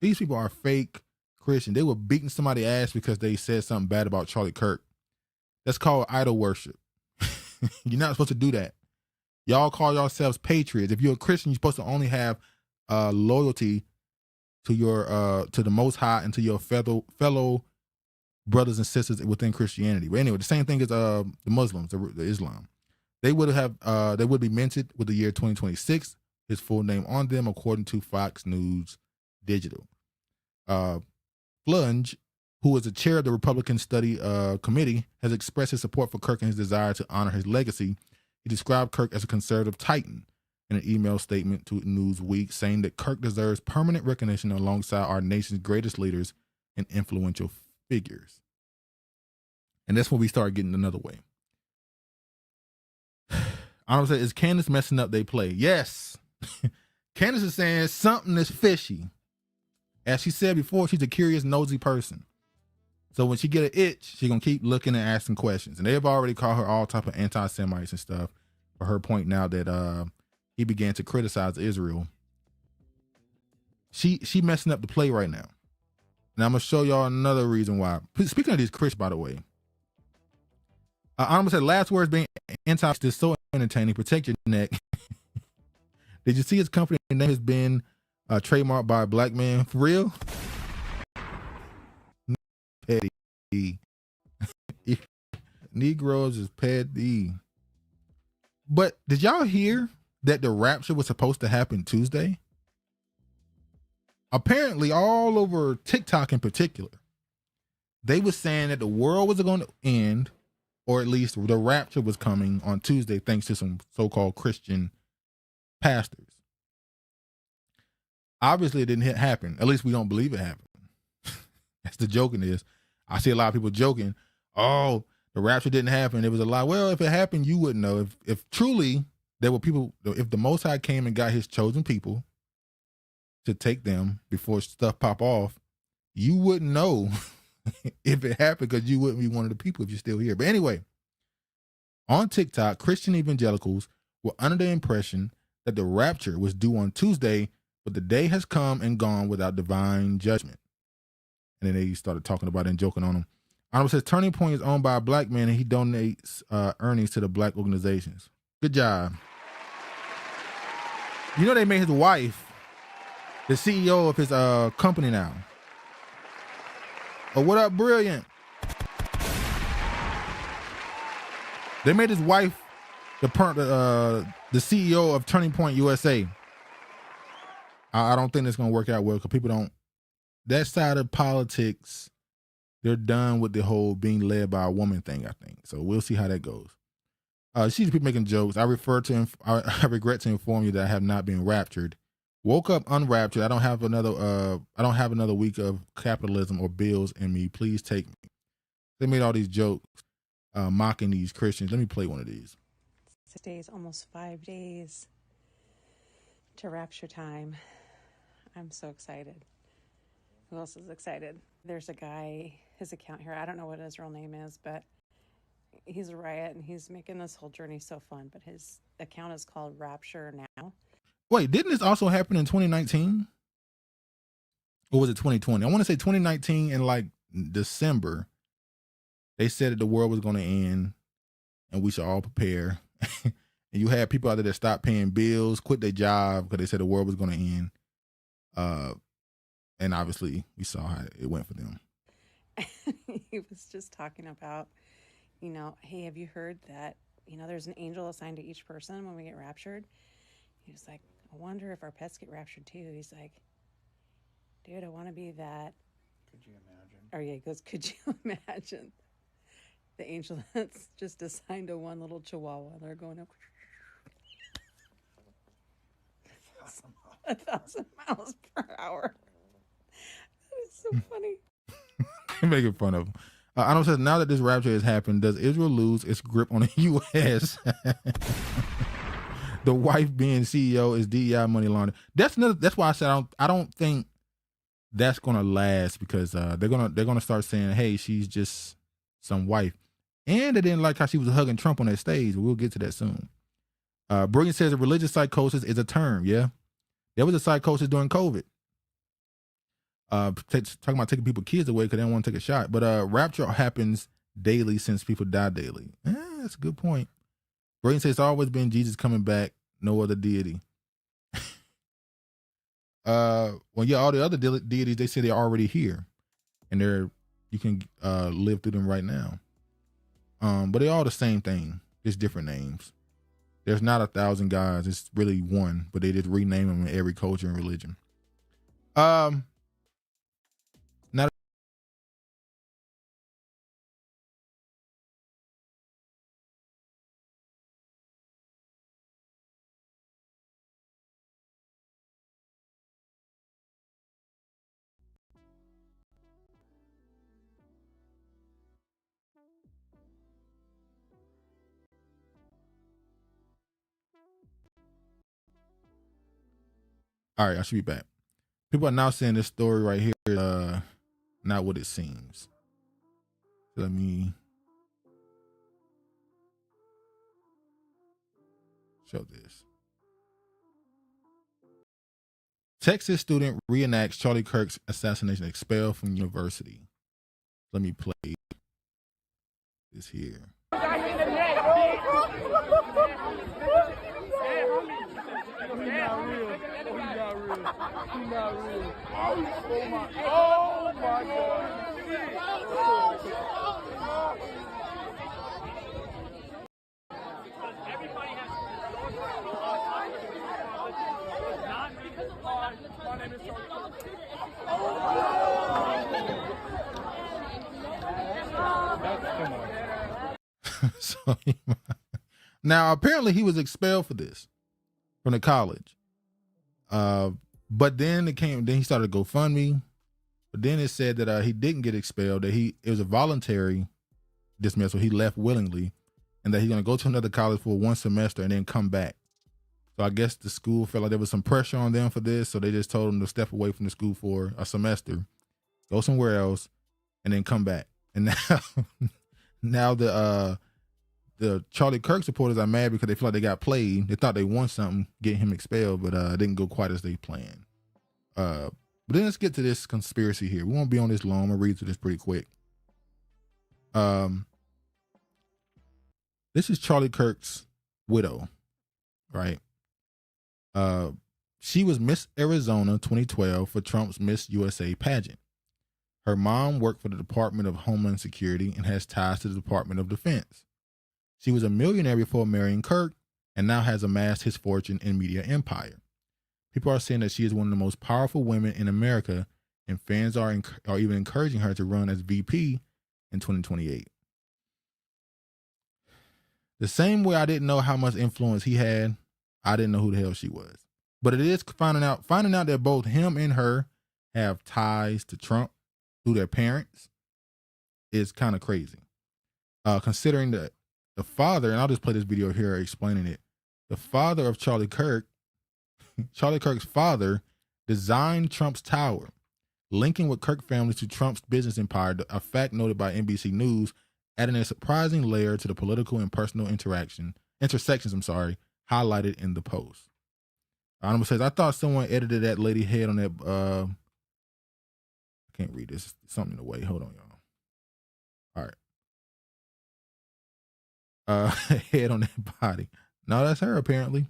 These people are fake Christians. They were beating somebody's ass because they said something bad about Charlie Kirk. That's called idol worship. You're not supposed to do that. Y'all call yourselves patriots. If you're a Christian, you're supposed to only have loyalty to to the Most High and to your fellow brothers and sisters within Christianity. But anyway, the same thing as the Muslims, the Islam. They would be minted with the year 2026, his full name on them, according to Fox News Digital. Flunge, who is the chair of the Republican Study Committee, has expressed his support for Kirk and his desire to honor his legacy. He described Kirk as a conservative titan in an email statement to Newsweek, saying that Kirk deserves permanent recognition alongside our nation's greatest leaders and influential figures. And that's when we start getting another way. I don't say, is Candace messing up they play? Yes. Candace is saying something is fishy. As she said before, she's a curious, nosy person. So when she get an itch, she gonna keep looking and asking questions. And they've already called her all type of anti-Semites and stuff for her point now that he began to criticize Israel. She messing up the play right now. And I'm gonna show y'all another reason why. Speaking of these Christians, by the way, I'm gonna say last words being anti is so entertaining. Protect your neck. Did you see his company name has been trademarked by a black man? For real? Petty. Negroes is petty. But did y'all hear that the rapture was supposed to happen Tuesday? Apparently, all over TikTok in particular, they were saying that the world was going to end, or at least the rapture was coming on Tuesday, thanks to some so-called Christian pastors. Obviously, it didn't happen. At least we don't believe it happened. That's the joking is. I see a lot of people joking, oh, the rapture didn't happen. It was a lie. Well, if it happened, you wouldn't know. If truly there were people, if the Most High came and got his chosen people to take them before stuff pop off, you wouldn't know if it happened because you wouldn't be one of the people if you're still here. But anyway, on TikTok, Christian evangelicals were under the impression that the rapture was due on Tuesday, but the day has come and gone without divine judgment. And then they started talking about it and joking on him. Honorable says Turning Point is owned by a black man and he donates earnings to the black organizations. Good job. You know they made his wife the CEO of his company now. Oh, what up, Brilliant? They made his wife the CEO of Turning Point USA. I don't think that's going to work out well because people don't, that side of politics, they're done with the whole being led by a woman thing, I think. So we'll see how that goes. She's people making jokes. I regret to inform you that I have not been raptured. Woke up unraptured. I don't have another week of capitalism or bills in me. Please take me. They made all these jokes mocking these Christians. Let me play one of these. 6 days, almost 5 days to rapture time. I'm so excited. Who else is excited? There's a guy, his account here, I don't know what his real name is, but he's a riot and he's making this whole journey so fun, but his account is called Rapture Now. Wait, didn't this also happen in 2019? Or was it 2020? I want to say 2019 in like December. They said that the world was going to end and we should all prepare. And you had people out there that stopped paying bills, quit their job because they said the world was going to end. And obviously we saw how it went for them. He was just talking about, hey, have you heard that, there's an angel assigned to each person when we get raptured? He was like, I wonder if our pets get raptured too. He's like, dude, I want to be that. Could you imagine? Or yeah, he goes, could you imagine the angel that's just assigned to one little chihuahua? They're going up 1,000 miles per hour. That is so funny. Making fun of him. Arnold says, now that this rapture has happened, does Israel lose its grip on the U.S.? The wife being CEO is DEI money laundering. That's why I said I don't think that's gonna last because they're gonna start saying, hey, she's just some wife. And they didn't like how she was hugging Trump on that stage. We'll get to that soon. Brilliant says that religious psychosis is a term. Yeah, there was a psychosis during COVID. Talking about taking people's kids away because they don't want to take a shot. But rapture happens daily since people die daily. That's a good point. Brilliant says it's always been Jesus coming back, no other deity. Well, yeah, all the other deities, they say they're already here, and you can live through them right now. But they're all the same thing, just different names. There's not 1,000 gods; it's really one, but they just rename them in every culture and religion. All right, I should be back. People are now saying this story right here is not what it seems. Let me show this. Texas student reenacts Charlie Kirk's assassination, expelled from university. Let me play this here. Oh my God. So now apparently he was expelled for this from the college. But then he started GoFundMe. But then it said that he didn't get expelled, that it was a voluntary dismissal. He left willingly, and that he's going to go to another college for 1 semester and then come back. So I guess the school felt like there was some pressure on them for this, so they just told him to step away from the school for a semester, go somewhere else, and then come back. And now the Charlie Kirk supporters are mad because they feel like they got played. They thought they won something, getting him expelled, but it didn't go quite as they planned. But then let's get to this conspiracy here. We won't be on this long. I'm gonna read through this pretty quick. This is Charlie Kirk's widow, right? She was Miss Arizona 2012 for Trump's Miss USA pageant. Her mom worked for the Department of Homeland Security and has ties to the Department of Defense. She was a millionaire before marrying Kirk and now has amassed his fortune and media empire. People are saying that she is one of the most powerful women in America, and fans are even encouraging her to run as VP in 2028. The same way I didn't know how much influence he had, I didn't know who the hell she was. But it is finding out that both him and her have ties to Trump through their parents is kind of crazy. Considering that the father, and I'll just play this video here explaining it. The father of Charlie Kirk, Charlie Kirk's father, designed Trump's tower, linking with Kirk family to Trump's business empire, a fact noted by NBC News, adding a surprising layer to the political and personal intersections, highlighted in the post. Anonymous says, I thought someone edited that lady head on that, I can't read this, something in the way, hold on, y'all. All right. Head on that body. No, that's her apparently.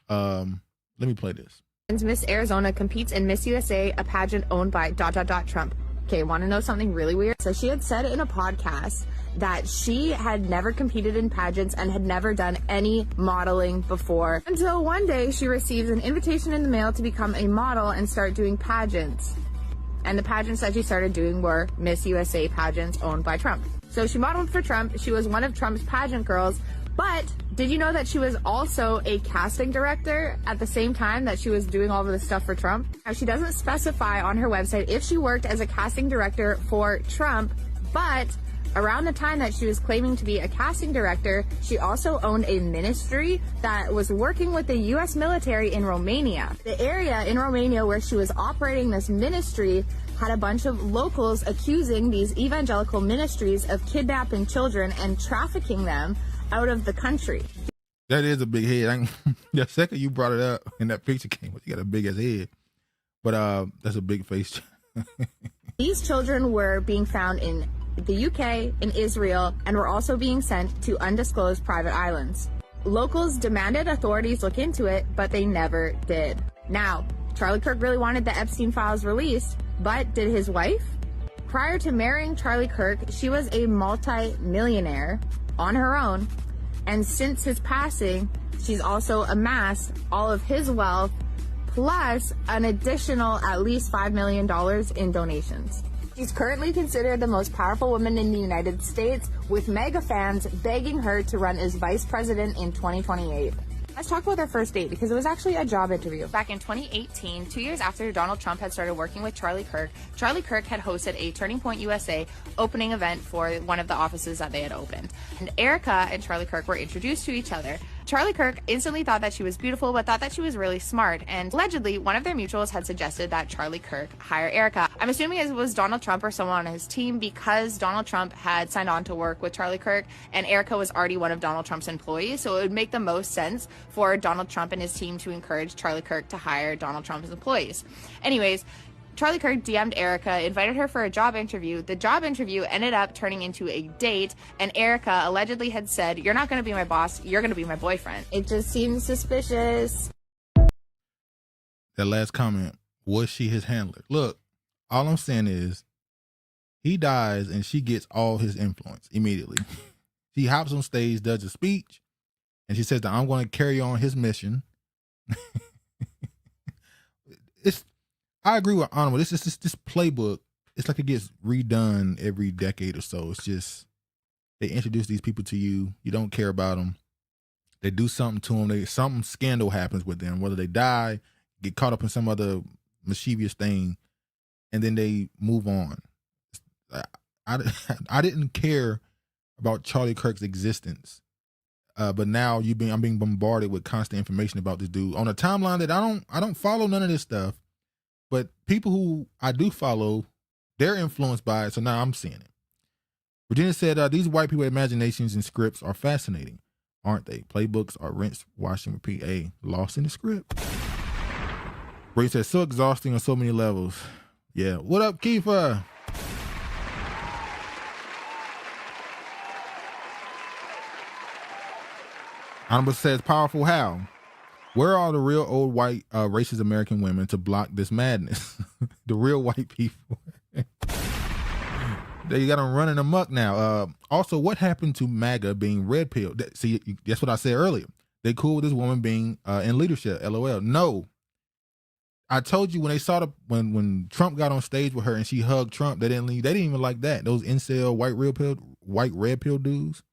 Let me play this. Miss Arizona competes in Miss USA, a pageant owned by ... Trump. Okay, want to know something really weird? So she had said in a podcast that she had never competed in pageants and had never done any modeling before, until one day she receives an invitation in the mail to become a model and start doing pageants. And the pageants that she started doing were Miss USA pageants owned by Trump. So she modeled for Trump. She was one of Trump's pageant girls. But did you know that she was also a casting director at the same time that she was doing all of this stuff for Trump? Now, she doesn't specify on her website if she worked as a casting director for Trump, but around the time that she was claiming to be a casting director, she also owned a ministry that was working with the U.S. military in Romania. The area in Romania where she was operating this ministry had a bunch of locals accusing these evangelical ministries of kidnapping children and trafficking them out of the country. That is a big head. The second you brought it up and that picture came, you got a big ass head. But that's a big face. These children were being found in the UK, in Israel, and were also being sent to undisclosed private islands. Locals demanded authorities look into it, but they never did. Now, Charlie Kirk really wanted the Epstein files released, but did his wife? Prior to marrying Charlie Kirk, she was a multi-millionaire on her own, and since his passing, she's also amassed all of his wealth, plus an additional at least $5 million in donations. She's currently considered the most powerful woman in the United States, with MAGA fans begging her to run as vice president in 2028. Let's talk about their first date, because it was actually a job interview. Back in 2018, 2 years after Donald Trump had started working with Charlie Kirk had hosted a Turning Point USA opening event for one of the offices that they had opened. And Erica and Charlie Kirk were introduced to each other. Charlie Kirk instantly thought that she was beautiful, but thought that she was really smart. And allegedly, one of their mutuals had suggested that Charlie Kirk hire Erica. I'm assuming it was Donald Trump or someone on his team, because Donald Trump had signed on to work with Charlie Kirk, and Erica was already one of Donald Trump's employees. So it would make the most sense for Donald Trump and his team to encourage Charlie Kirk to hire Donald Trump's employees. Anyways, Charlie Kirk DM'd Erica, invited her for a job interview. The job interview ended up turning into a date, and Erica allegedly had said, "You're not going to be my boss, you're going to be my boyfriend." It just seems suspicious. That last comment, was she his handler? Look, all I'm saying is he dies and she gets all his influence immediately. She hops on stage, does a speech, and she says that I'm going to carry on his mission. I agree with Honorable. This playbook. It's like it gets redone every decade or so. It's just they introduce these people to you. You don't care about them. They do something to them. Something scandal happens with them. Whether they die, get caught up in some other mischievous thing, and then they move on. I didn't care about Charlie Kirk's existence, but now I'm being bombarded with constant information about this dude on a timeline that I don't follow none of this stuff. But people who I do follow, they're influenced by it, so now I'm seeing it. Virginia said, these white people imaginations and scripts are fascinating, aren't they? Playbooks are rinse, wash, and repeat. A lost in the script. Ray said, so exhausting on so many levels. Yeah. What up, Kiefer? Honorable says, powerful how? Where are the real old white racist American women to block this madness? The real white people. They got them running amok now. Also, what happened to MAGA being red pill? See, that's what I said earlier. They cool with this woman being in leadership. LOL. No. I told you when they saw when Trump got on stage with her and she hugged Trump, they didn't leave. They didn't even like that. Those incel white red pill dudes.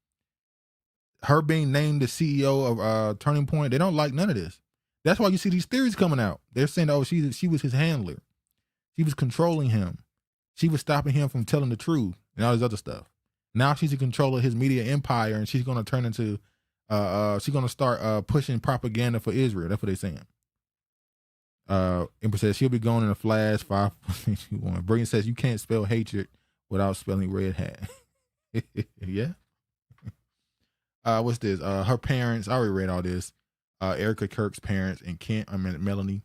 Her being named the CEO of Turning Point, they don't like none of this. That's why you see these theories coming out. They're saying, oh, she was his handler. She was controlling him. She was stopping him from telling the truth and all this other stuff. Now she's in control of his media empire, and she's going to turn into, she's going to start pushing propaganda for Israel. That's what they're saying. Empress says she'll be gone in a flash. 5.21. Brilliant says you can't spell hatred without spelling red hat. Yeah. What's this? Her parents, I already read all this. Erica Kirk's parents and Melanie.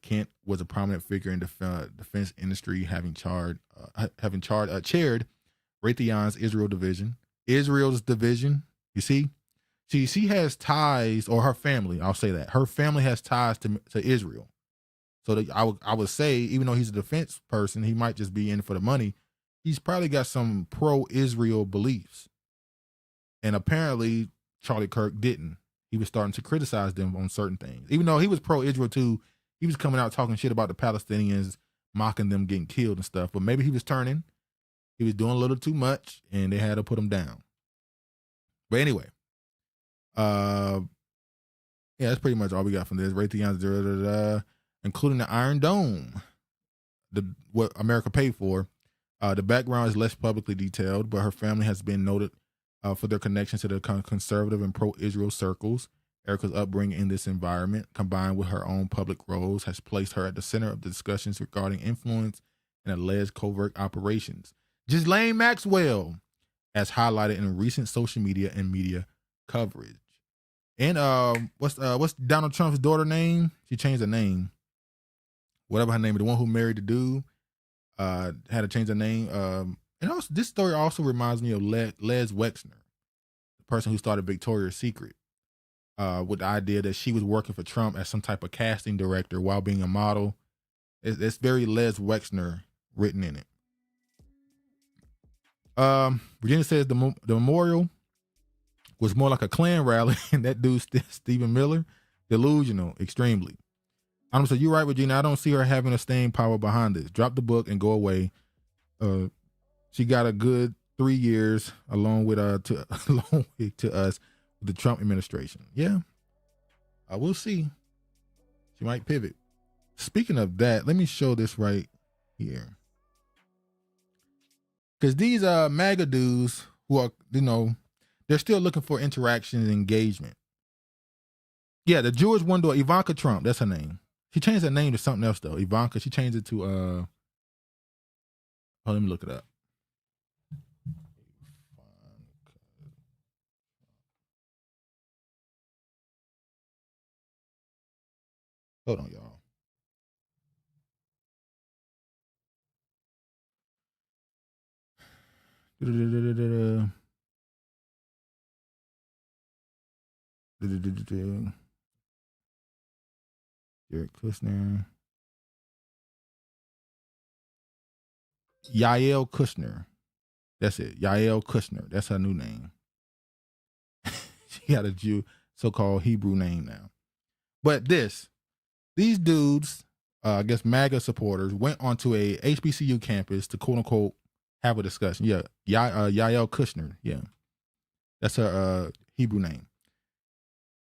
Kent was a prominent figure in the defense industry, having chaired Raytheon's Israel's division. You see, she has ties, or her family. I'll say that her family has ties to Israel. So I would say, even though he's a defense person, he might just be in for the money. He's probably got some pro-Israel beliefs. And apparently Charlie Kirk didn't. He was starting to criticize them on certain things. Even though he was pro-Israel too, he was coming out talking shit about the Palestinians, mocking them getting killed and stuff. But maybe he was turning. He was doing a little too much, and they had to put him down. But anyway, yeah, that's pretty much all we got from this. Raytheon's, including the Iron Dome, what America paid for. The background is less publicly detailed, but her family has been noted for their connection to the conservative and pro-Israel circles. Erica's upbringing in this environment, combined with her own public roles, has placed her at the center of the discussions regarding influence and alleged covert operations. Ghislaine Maxwell, as highlighted in recent social media and media coverage. And what's Donald Trump's daughter name? She changed her name. Whatever her name is, the one who married the dude, had to change her name. And also, this story also reminds me of Les Wexner, the person who started Victoria's Secret, with the idea that she was working for Trump as some type of casting director while being a model. It's very Les Wexner written in it. Virginia says the memorial was more like a Klan rally, and that dude, Stephen Miller, delusional, extremely. I'm saying, you're right, Virginia. I don't see her having a staying power behind this. Drop the book and go away. She got a good 3 years along with to us with the Trump administration. Yeah, we'll see. She might pivot. Speaking of that, let me show this right here. Because these MAGA dudes who are, they're still looking for interaction and engagement. Yeah, the Jewish window, Ivanka Trump. That's her name. She changed her name to something else though. Ivanka. She changed it to let me look it up. Hold on, y'all. Jared Kushner. Yael Kushner. That's it. Yael Kushner. That's her new name. She got a Jew, so-called Hebrew name now. But these dudes, I guess MAGA supporters, went onto a HBCU campus to quote unquote have a discussion. Yeah, Yael Kushner. Yeah, that's her Hebrew name.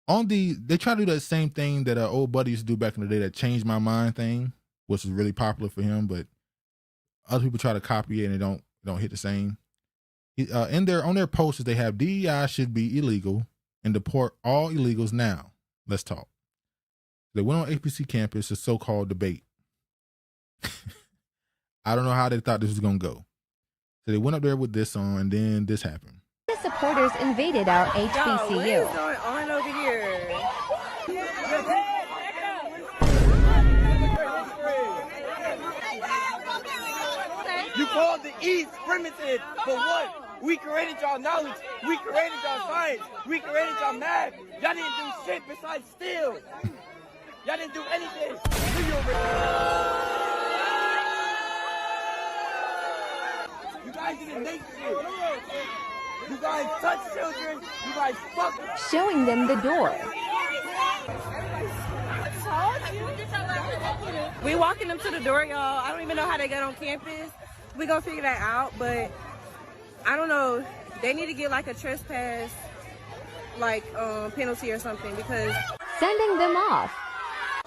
They try to do that same thing that old buddy used to do back in the day, that changed my mind thing, which is really popular for him, but other people try to copy it and they don't hit the same. On their posters they have DEI should be illegal and deport all illegals now. Let's talk. They went on HBC campus, a so-called debate. I don't know how they thought this was gonna go. So they went up there with this on, and then this happened. The supporters invaded our HBCU. What is going on over here? You called the East primitive for what? We created y'all knowledge. We created y'all science. We created y'all math. Y'all didn't do shit besides steal. Y'all didn't do anything. You guys didn't make shit. You guys touch children. You guys fuck. Showing them the door. We walking them to the door, y'all. I don't even know how they got on campus. We gonna figure that out, but I don't know. They need to get like a trespass, penalty or something, because Sending them off.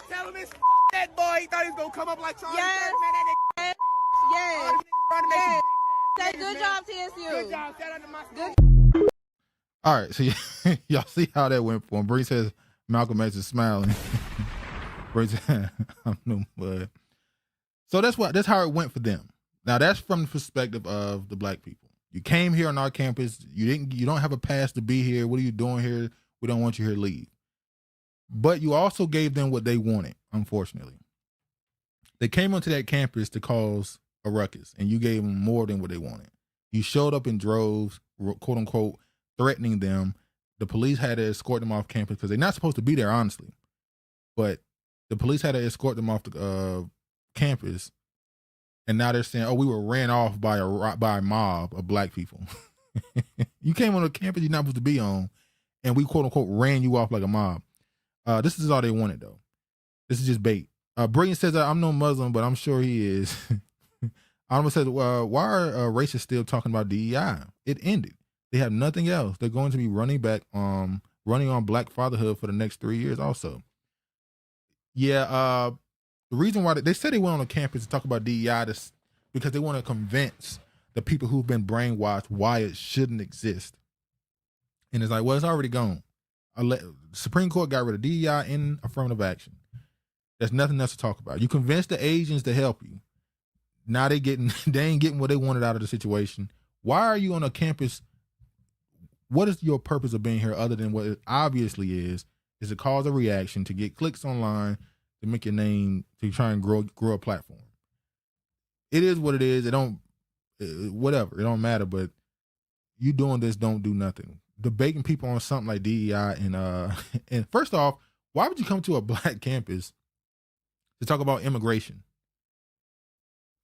Tell him it's that boy. He thought he was gonna come up like Charlie Yes. Kirk, man. That yes, yes. say good job, TSU. Good job. Shout out to my Good. All right, so y'all see how that went for him. Bree says Malcolm X is smiling. Bree said, I'm no bud. So that's how it went for them. Now that's from the perspective of the black people. You came here on our campus. You don't have a pass to be here. What are you doing here? We don't want you here. Leave. But you also gave them what they wanted, unfortunately. They came onto that campus to cause a ruckus, and you gave them more than what they wanted. You showed up in droves, quote unquote, threatening them. The police had to escort them off campus because they're not supposed to be there, honestly. But the police had to escort them off the campus. And now they're saying, oh, we were ran off by a mob of black people. You came on a campus you're not supposed to be on, and we, quote unquote, ran you off like a mob. This is all they wanted, though. This is just bait. Brilliant says that I'm no Muslim, but I'm sure he is. Almost said, why are racists still talking about DEI? It ended. They have nothing else. They're going to be running on black fatherhood for the next 3 years also. Yeah, the reason why they said they went on a campus to talk about DEI is because they want to convince the people who've been brainwashed why it shouldn't exist. And it's like, well, it's already gone. The Supreme Court got rid of DEI in affirmative action. There's nothing else to talk about. You convinced the Asians to help you. Now they ain't getting what they wanted out of the situation. Why are you on a campus? What is your purpose of being here other than what it obviously is to cause a reaction, to get clicks online, to make your name, to try and grow a platform? It is what it is. It don't matter, but you doing this don't do nothing. Debating people on something like DEI and first off, why would you come to a black campus to talk about immigration?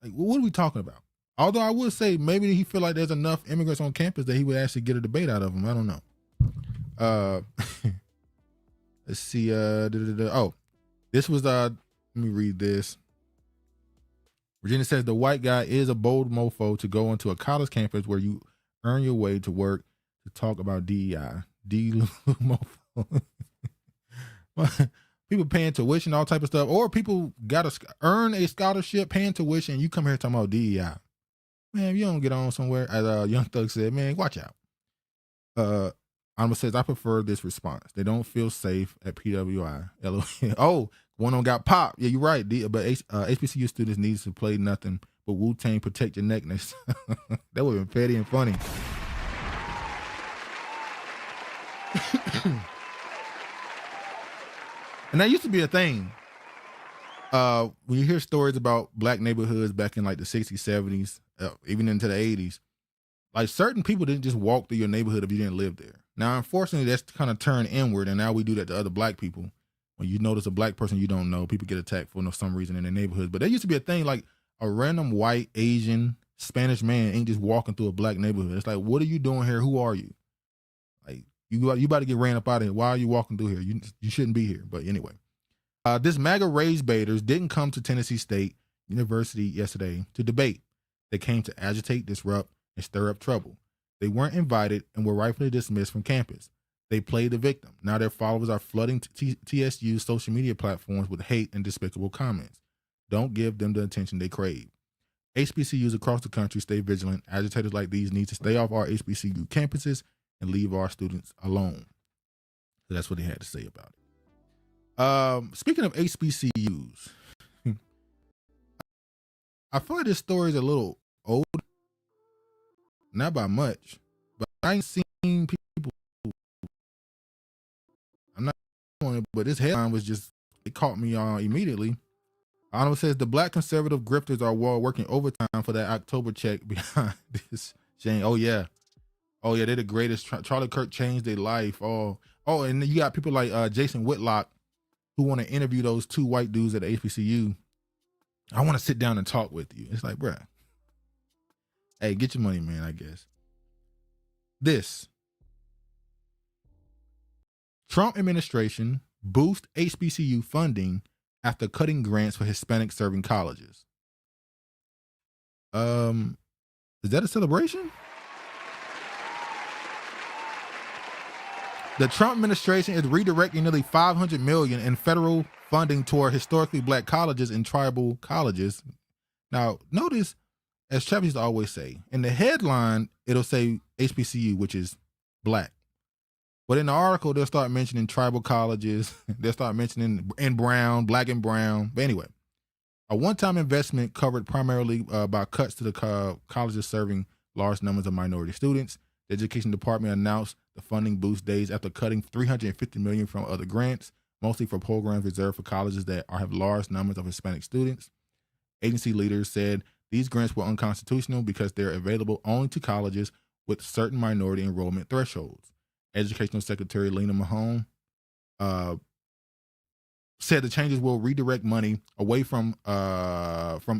Like, what are we talking about? Although I would say maybe he feel like there's enough immigrants on campus that he would actually get a debate out of them. I don't know. Let's see. Oh, this was let me read this. Virginia says the white guy is a bold mofo to go into a college campus where you earn your way to work to talk about DEI. Mofo. People paying tuition, all type of stuff, or people got to earn a scholarship, paying tuition, and you come here talking about DEI. Man, if you don't get on somewhere, as Young Thug said, man, watch out. Anonymous says, I prefer this response. They don't feel safe at PWI. LOL. Oh, one of them got popped. Yeah, you're right. But HBCU students need to play nothing but Wu-Tang Protect Your Neckness. That would have been petty and funny. And that used to be a thing. When you hear stories about black neighborhoods back in like the 60s, 70s, even into the 80s, like certain people didn't just walk through your neighborhood if you didn't live there. Now, unfortunately, that's kind of turned inward, and now we do that to other black people. When you notice a black person you don't know, people get attacked for some reason in their neighborhood. But there used to be a thing like a random white, Asian, Spanish man ain't just walking through a black neighborhood. It's like, what are you doing here? Who are you? Like, you about to get ran up out of here. Why are you walking through here? You shouldn't be here. But anyway, this MAGA rage baiters didn't come to Tennessee State University yesterday to debate. They came to agitate, disrupt, and stir up trouble. They weren't invited and were rightfully dismissed from campus. They played the victim. Now their followers are flooding TSU's social media platforms with hate and despicable comments. Don't give them the attention they crave. HBCUs across the country stay vigilant. Agitators like these need to stay off our HBCU campuses and leave our students alone. So that's what they had to say about it. Speaking of HBCUs, I feel like this story is a little old. Not by much, but I ain't seen people. I'm not on it, but this headline was just, it caught me immediately. Anonymous says the black conservative grifters are working overtime for that October check behind this shame. Oh yeah, they're the greatest. Charlie Kirk changed their life. Oh, and you got people like Jason Whitlock who want to interview those two white dudes at the HBCU. I want to sit down and talk with you. It's like, bruh. Hey, get your money, man, I guess. This. Trump administration boost HBCU funding after cutting grants for Hispanic serving colleges. Is that a celebration? The Trump administration is redirecting nearly $500 million in federal funding toward historically black colleges and tribal colleges. Now, notice, as Travis used to always say, in the headline, it'll say HBCU, which is black. But in the article, they'll start mentioning tribal colleges. They'll start mentioning in brown, black and brown. But anyway, a one-time investment covered primarily by cuts to the colleges serving large numbers of minority students. The Education Department announced the funding boost days after cutting $350 million from other grants, mostly for programs reserved for colleges that have large numbers of Hispanic students. Agency leaders said these grants were unconstitutional because they're available only to colleges with certain minority enrollment thresholds. Educational Secretary Lena Mahone said the changes will redirect money away from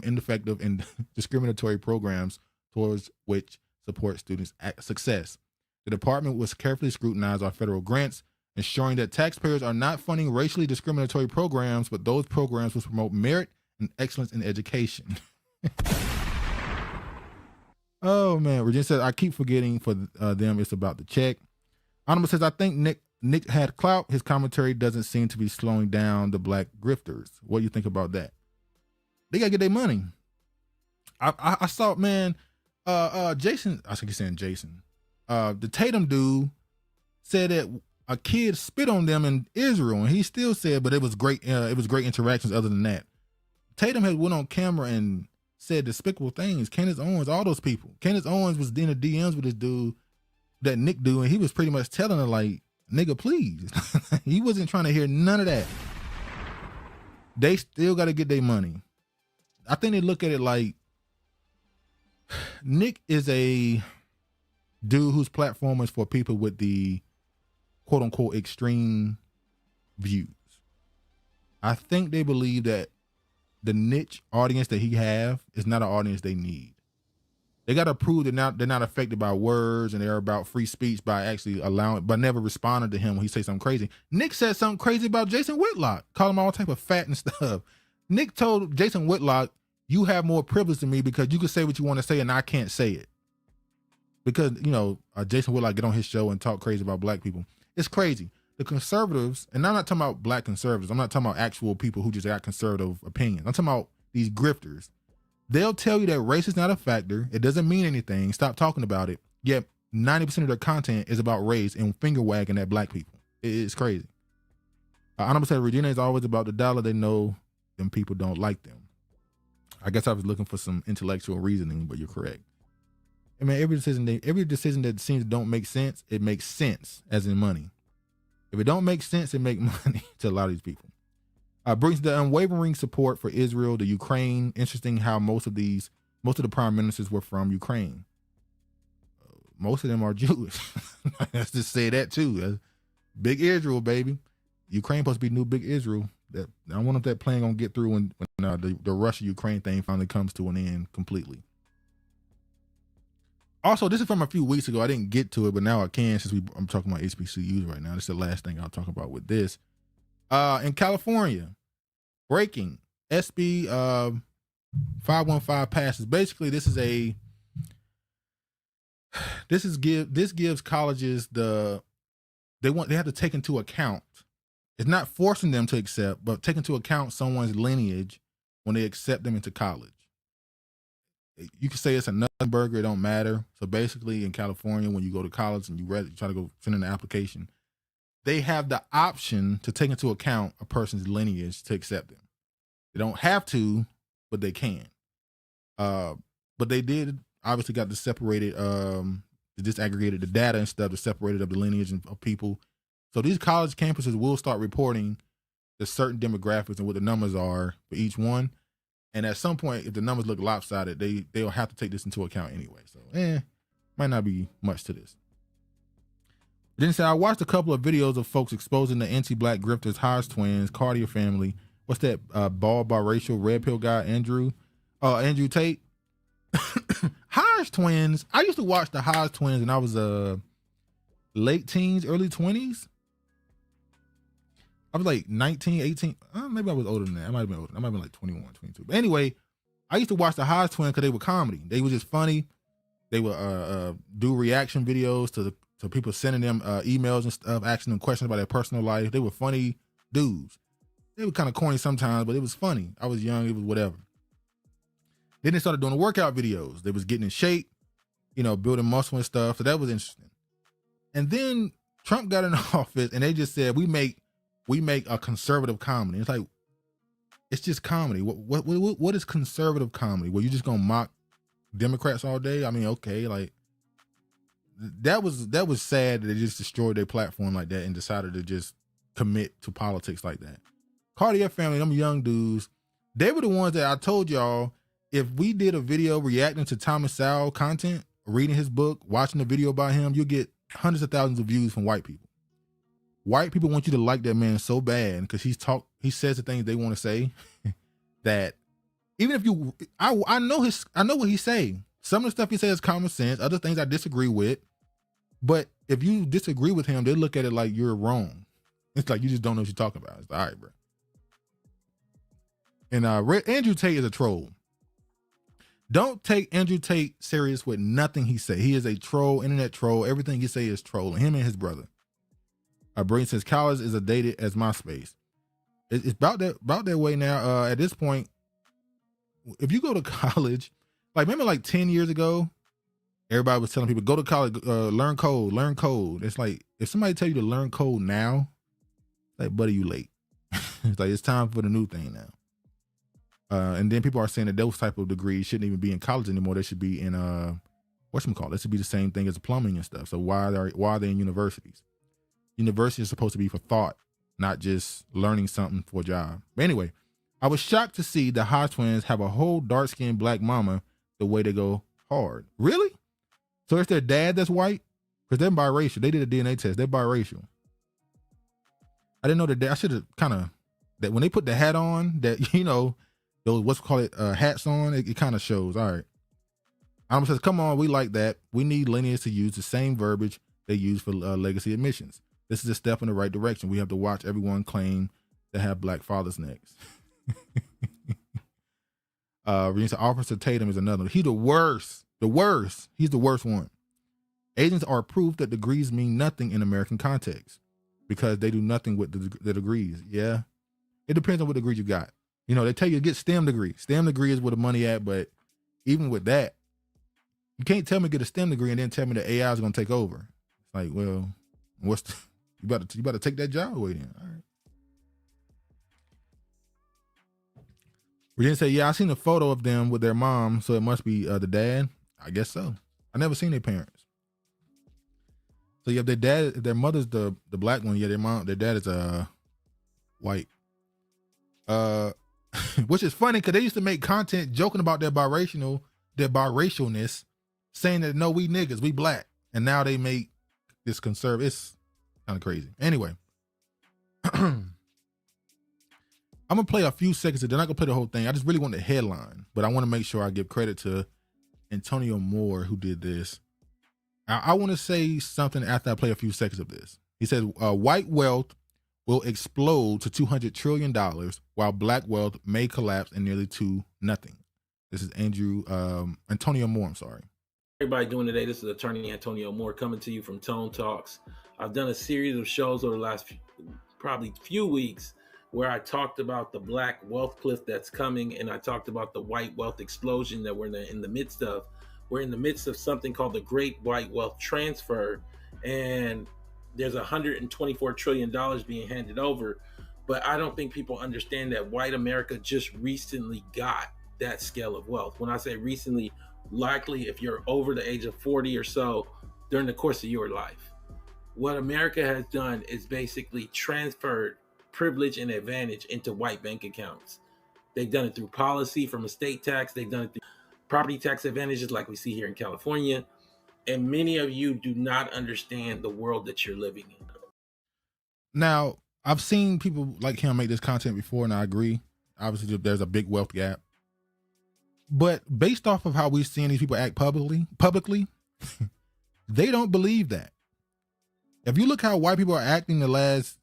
ineffective and discriminatory programs towards which support students' success. The department was carefully scrutinize our federal grants, ensuring that taxpayers are not funding racially discriminatory programs, but those programs will promote merit and excellence in education. Oh man, Regina says, I keep forgetting for them it's about the check. Anonymous says, I think Nick had clout. His commentary doesn't seem to be slowing down the black grifters. What do you think about that? They gotta get their money. I saw, man, Jason, I think he's saying Jason. The Tatum dude said that a kid spit on them in Israel, and he still said, but it was great. It was great interactions. Other than that, Tatum had went on camera and said despicable things. Candace Owens, all those people. Candace Owens was in the DMs with this dude, that Nick dude, and he was pretty much telling her like, "Nigga, please." He wasn't trying to hear none of that. They still got to get their money. I think they look at it like Nick is a dude whose platform is for people with the quote unquote extreme views. I think they believe that the niche audience that he have is not an audience they need. They got to prove they're not affected by words, and they're about free speech by actually but never responding to him when he says something crazy. Nick said something crazy about Jason Whitlock, call him all type of fat and stuff. Nick told Jason Whitlock, you have more privilege than me because you can say what you want to say and I can't say it. Because, Jason Whitlock get on his show and talk crazy about black people. It's crazy. The conservatives, and I'm not talking about black conservatives. I'm not talking about actual people who just got conservative opinions. I'm talking about these grifters. They'll tell you that race is not a factor. It doesn't mean anything. Stop talking about it. Yet 90% of their content is about race and finger wagging at black people. It's crazy. Unapologetic Regina is always about the dollar. They know them people don't like them. I guess I was looking for some intellectual reasoning, but you're correct. I mean, every decision that seems to don't make sense, it makes sense, as in money. If it don't make sense, it make money to a lot of these people. Brings the unwavering support for Israel, the Ukraine. Interesting how most of the prime ministers were from Ukraine. Most of them are Jewish. Let's just say that too. That's big Israel, baby. Ukraine supposed to be new big Israel. I wonder if that plan gonna get through when the Russia-Ukraine thing finally comes to an end completely. Also, this is from a few weeks ago. I didn't get to it, but now I can since I'm talking about HBCUs right now. This is the last thing I'll talk about with this. In California, breaking SB 515 passes. Basically, this gives colleges they have to take into account. It's not forcing them to accept, but take into account someone's lineage when they accept them into college. You can say it's a nothing burger, it don't matter. So basically in California, when you go to college and you try to go send in an application, they have the option to take into account a person's lineage to accept them. They don't have to, but they can. But they did obviously got the separated, disaggregated the data and stuff, the separated of the lineage of people. So these college campuses will start reporting the certain demographics and what the numbers are for each one. And at some point, if the numbers look lopsided, they'll have to take this into account anyway. So, might not be much to this. Then say I watched a couple of videos of folks exposing the anti-black grifters, Hodge twins, Cartier family. What's that bald biracial red pill guy, Andrew Tate? Hodge twins. I used to watch the Hodge twins when I was late teens, early 20s. I was like 19, 18. Maybe I was older than that. I might have been older. I might have been like 21, 22. But anyway, I used to watch the Hodge twins because they were comedy. They were just funny. They would do reaction videos to people sending them emails and stuff, asking them questions about their personal life. They were funny dudes. They were kind of corny sometimes, but it was funny. I was young. It was whatever. Then they started doing the workout videos. They was getting in shape, building muscle and stuff. So that was interesting. And then Trump got in office and they just said, we make a conservative comedy. It's like, it's just comedy. What is conservative comedy? Well, you just gonna mock Democrats all day? I mean, okay, like that was sad that they just destroyed their platform like that and decided to just commit to politics like that. Cartier family, them young dudes, they were the ones that I told y'all, if we did a video reacting to Thomas Sowell content, reading his book, watching the video about him, you'll get hundreds of thousands of views from white people. White people want you to like that man so bad because he says the things they want to say that even if I know what he's saying. Some of the stuff he says is common sense. Other things I disagree with. But if you disagree with him, they look at it like you're wrong. It's like you just don't know what you're talking about. It's like, all right, bro. And Andrew Tate is a troll. Don't take Andrew Tate serious with nothing he say. He is a troll, internet troll. Everything he say is trolling. Him and his brother. Brain says college is as dated as MySpace. It's about that way now. At this point, if you go to college, like remember like 10 years ago, everybody was telling people, go to college, learn code. It's like, if somebody tell you to learn code now, like, buddy, you late. It's like, it's time for the new thing now. And then people are saying that those type of degrees shouldn't even be in college anymore. They should be in, whatchamacallit? It should be the same thing as plumbing and stuff. So why are they in universities? University is supposed to be for thought, not just learning something for a job. But anyway, I was shocked to see the Hodge twins have a whole dark-skinned black mama the way they go hard. Really? So it's their dad that's white? Because they're biracial. They did a DNA test. They're biracial. I didn't know that. I should have that when they put the hat on, that, those, what's called it, hats on, it kind of shows. All right. Alma says, come on, we like that. We need lineage to use the same verbiage they use for legacy admissions. This is a step in the right direction. We have to watch everyone claim to have black fathers next. Officer Tatum is another. He's the worst. He's the worst one. Asians are proof that degrees mean nothing in American context because they do nothing with the degrees. Yeah. It depends on what degree you got. They tell you to get STEM degree. STEM degree is where the money at, but even with that, You can't tell me to get a STEM degree and then tell me the AI is going to take over. It's like, well, you about to take that job away then. All right. Virginia said, yeah, I seen a photo of them with their mom, so it must be the dad. I guess so. I never seen their parents. So yeah, their mother's the black one. Yeah, their dad is white. Which is funny because they used to make content joking about their biracialness, saying that no, we niggas, we black, and now they make this conservative. It's kind of crazy. Anyway, I'm gonna play a few seconds. They're not gonna play the whole thing. I just really want the headline, but I want to make sure I give credit to Antonio Moore who did this. I want to say something after I play a few seconds of this. He says, white wealth will explode to $200 trillion while black wealth may collapse in nearly to nothing. This is Antonio Moore, I'm sorry. Everybody doing today? This is attorney Antonio Moore coming to you from Tone Talks. I've done a series of shows over the last probably few weeks where I talked about the black wealth cliff that's coming, and I talked about the white wealth explosion that we're in the midst of. We're in the midst of something called the Great White Wealth Transfer, and there's $124 trillion being handed over. But I don't think people understand that white America just recently got that scale of wealth. When I say recently, likely if you're over the age of 40 or so during the course of your life. What America has done is basically transferred privilege and advantage into white bank accounts. They've done it through policy from estate tax. They've done it through property tax advantages like we see here in California. And many of you do not understand the world that you're living in. Now, I've seen people like him make this content before, and I agree. Obviously, there's a big wealth gap. But based off of how we've seen these people act publicly, they don't believe that. If you look how white people are acting the last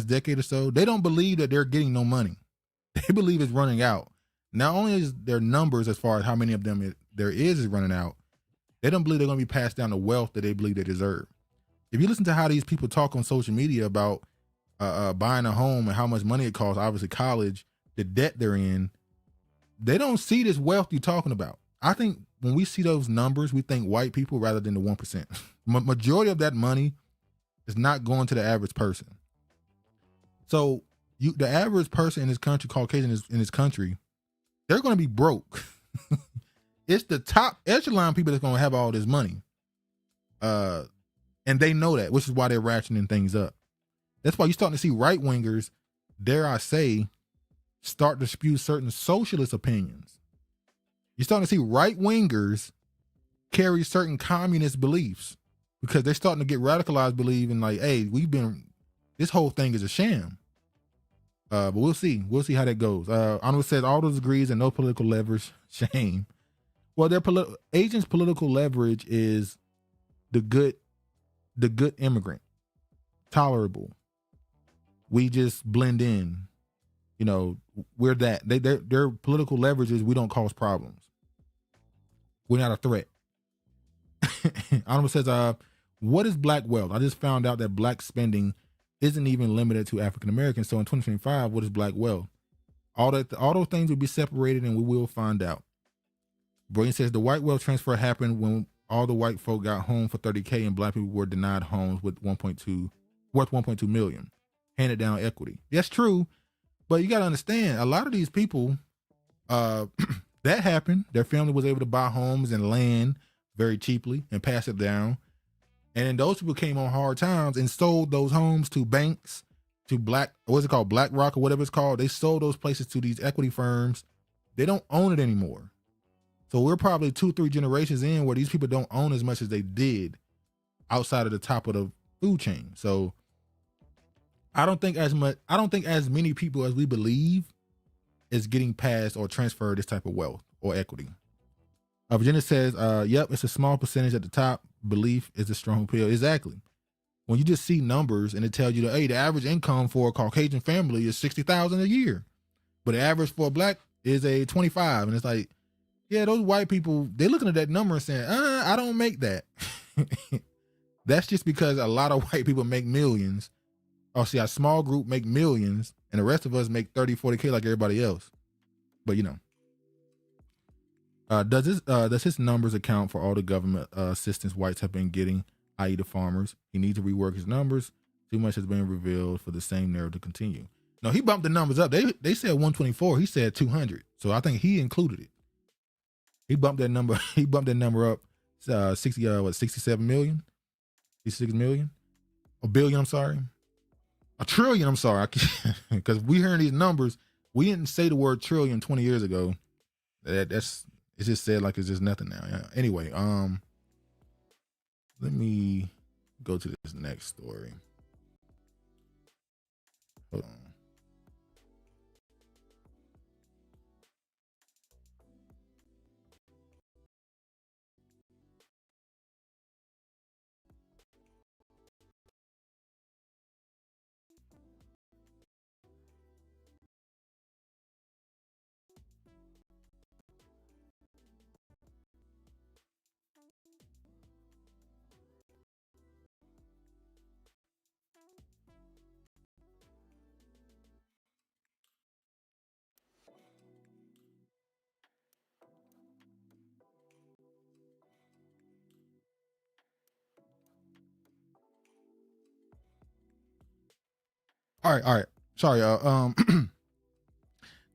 decade or so, they don't believe that they're getting no money. They believe it's running out. Not only is their numbers as far as how many of them there is running out, they don't believe they're going to be passed down the wealth that they believe they deserve. If you listen to how these people talk on social media about buying a home and how much money it costs, obviously college, the debt they're in, they don't see this wealth you're talking about. I think when we see those numbers, we think white people rather than the 1%. Majority of that money is not going to the average person. So the average person in this country, Caucasian in this country, they're going to be broke. It's the top echelon people that's going to have all this money. And they know that, which is why they're ratcheting things up. That's why you're starting to see right wingers, dare I say, start to spew certain socialist opinions. You're starting to see right wingers carry certain communist beliefs because they're starting to get radicalized, believing like, hey, this whole thing is a sham. But we'll see. We'll see how that goes. Arnold says all those degrees and no political leverage. Shame. Well, Asians' political leverage is the good immigrant, tolerable. We just blend in. You know, we're that. Their political leverage is we don't cause problems. We're not a threat. Arnold says, what is black wealth? I just found out that black spending isn't even limited to African Americans. So in 2025, what is black wealth? All those things will be separated, and we will find out. Brilliant says the white wealth transfer happened when all the white folk got home for $30K and black people were denied homes worth 1.2 million, handed down equity. That's true, but you got to understand a lot of these people, that happened. Their family was able to buy homes and land very cheaply and pass it down. And then those people came on hard times and sold those homes to banks, to BlackRock or whatever it's called. They sold those places to these equity firms. They don't own it anymore. So we're probably 2-3 generations in where these people don't own as much as they did outside of the top of the food chain. So I don't think as many people as we believe is getting passed or transferred this type of wealth or equity. Virginia says, yep, it's a small percentage at the top. Belief is a strong pill. Exactly. When you just see numbers and it tells you that, hey, the average income for a Caucasian family is $60,000 a year, but the average for a black is a 25. And it's like, yeah, those white people, they're looking at that number and saying, I don't make that. That's just because a lot of white people make millions. Or see, a small group make millions and the rest of us make 30, 40K like everybody else. But you know. Does his numbers account for all the government assistance whites have been getting, i.e. the farmers? He needs to rework his numbers. Too much has been revealed for the same narrative to continue. No, he bumped the numbers up. They said 124. He said 200. So I think he included it. He bumped that number. He bumped that number up. 67 million, 66 million, a billion. I'm sorry, a trillion. I'm sorry, because we hearing these numbers. We didn't say the word trillion 20 years ago. It's just said like it's just nothing now. Yeah. Anyway, let me go to this next story. Hold on. All right. Sorry,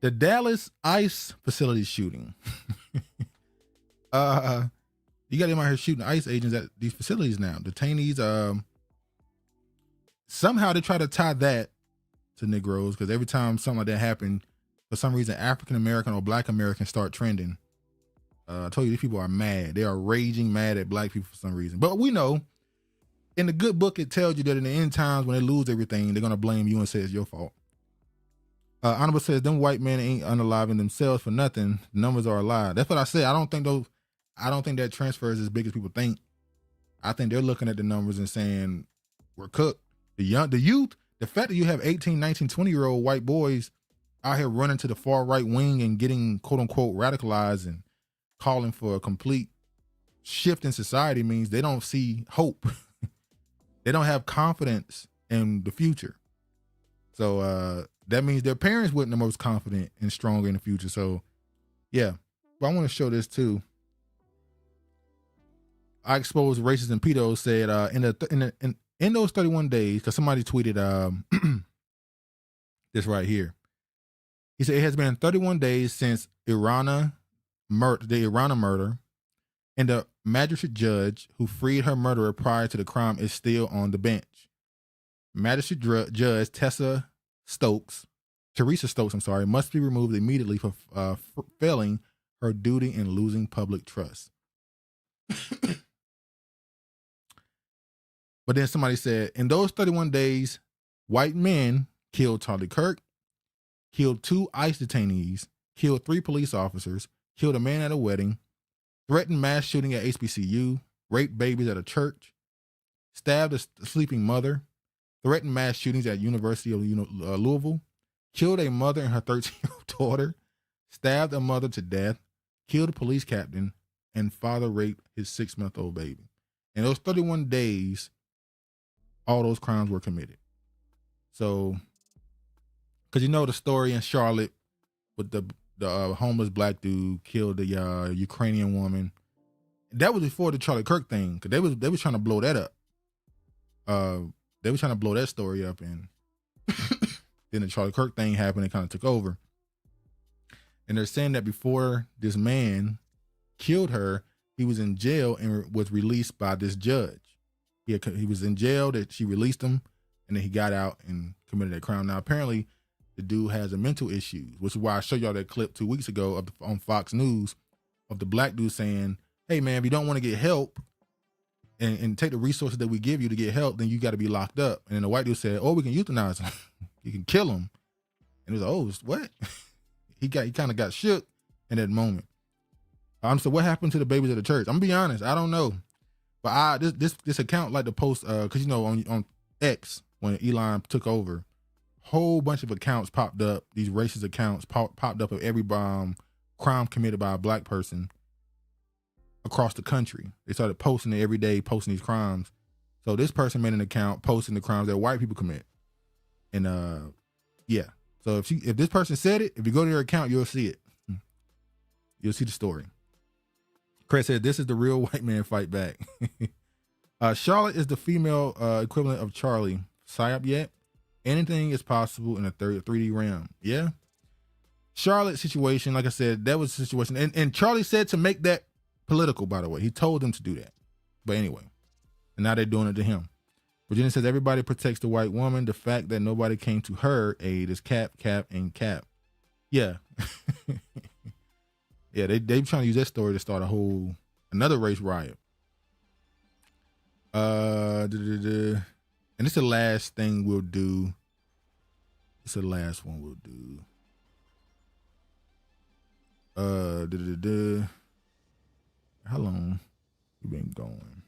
the Dallas ICE facility shooting. You got them out here shooting ICE agents at these facilities now. Detainees. Somehow they try to tie that to Negroes, because every time something like that happened, for some reason, African American or Black Americans start trending. I told you, these people are mad. They are raging mad at Black people for some reason. But we know, in the good book, it tells you that in the end times, when they lose everything, they're going to blame you and say it's your fault. Honorable says, them white men ain't unaliving themselves for nothing. The numbers are a lie. That's what I said. I don't think that transfer is as big as people think. I think they're looking at the numbers and saying, we're cooked. The youth, the fact that you have 18, 19, 20-year-old white boys out here running to the far right wing and getting quote unquote radicalized and calling for a complete shift in society means they don't see hope. They don't have confidence in the future. So that means their parents weren't the most confident and stronger in the future. So yeah, but I want to show this too. I exposed racists and pedos said in those 31 days, because somebody tweeted this right here. He said it has been 31 days since the Irana murder, and the magistrate judge who freed her murderer prior to the crime is still on the bench. Magistrate Judge Teresa Stokes, must be removed immediately for failing her duty and losing public trust. But then somebody said, in those 31 days, white men killed Charlie Kirk, killed 2 ICE detainees, killed 3 police officers, killed a man at a wedding, threatened mass shooting at HBCU, raped babies at a church, stabbed a sleeping mother, threatened mass shootings at University of Louisville, killed a mother and her 13-year-old daughter, stabbed a mother to death, killed a police captain, and father raped his 6-month-old baby. In those 31 days, all those crimes were committed. So, because you know the story in Charlotte with the homeless Black dude killed the Ukrainian woman. That was before the Charlie Kirk thing, because they was trying to blow that up. They were trying to blow that story up, and then the Charlie Kirk thing happened and kind of took over. And they're saying that before this man killed her, he was in jail and was released by this judge. He was in jail, that she released him, and then he got out and committed that crime. Now, apparently, the dude has a mental issue, which is why I showed y'all that clip 2 weeks ago on Fox News of the Black dude saying, hey, man, if you don't want to get help and take the resources that we give you to get help, then you got to be locked up. And then the white dude said, oh, we can euthanize him. You can kill him. And it was like, oh, what? He kind of got shook in that moment. So what happened to the babies at the church? I'm gonna be honest, I don't know. But this account like to post, because you know on X, when Elon took over, whole bunch of accounts popped up. These racist accounts popped up of every crime committed by a Black person across the country. They started posting it every day, posting these crimes. So this person made an account posting the crimes that white people commit. And yeah. So if this person said it, if you go to their account, you'll see it. You'll see the story. Chris said, this is the real white man fight back. Charlotte is the female equivalent of Charlie. Psyop yet? Anything is possible in a 3D realm. Yeah. Charlotte's situation, like I said, that was the situation. And Charlie said to make that political, by the way. He told them to do that. But anyway, and now they're doing it to him. Virginia says, everybody protects the white woman. The fact that nobody came to her aid is cap, and cap. Yeah. Yeah, they trying to use that story to start another race riot. And this is the last thing we'll do. It's the last one we'll do. How long we been going?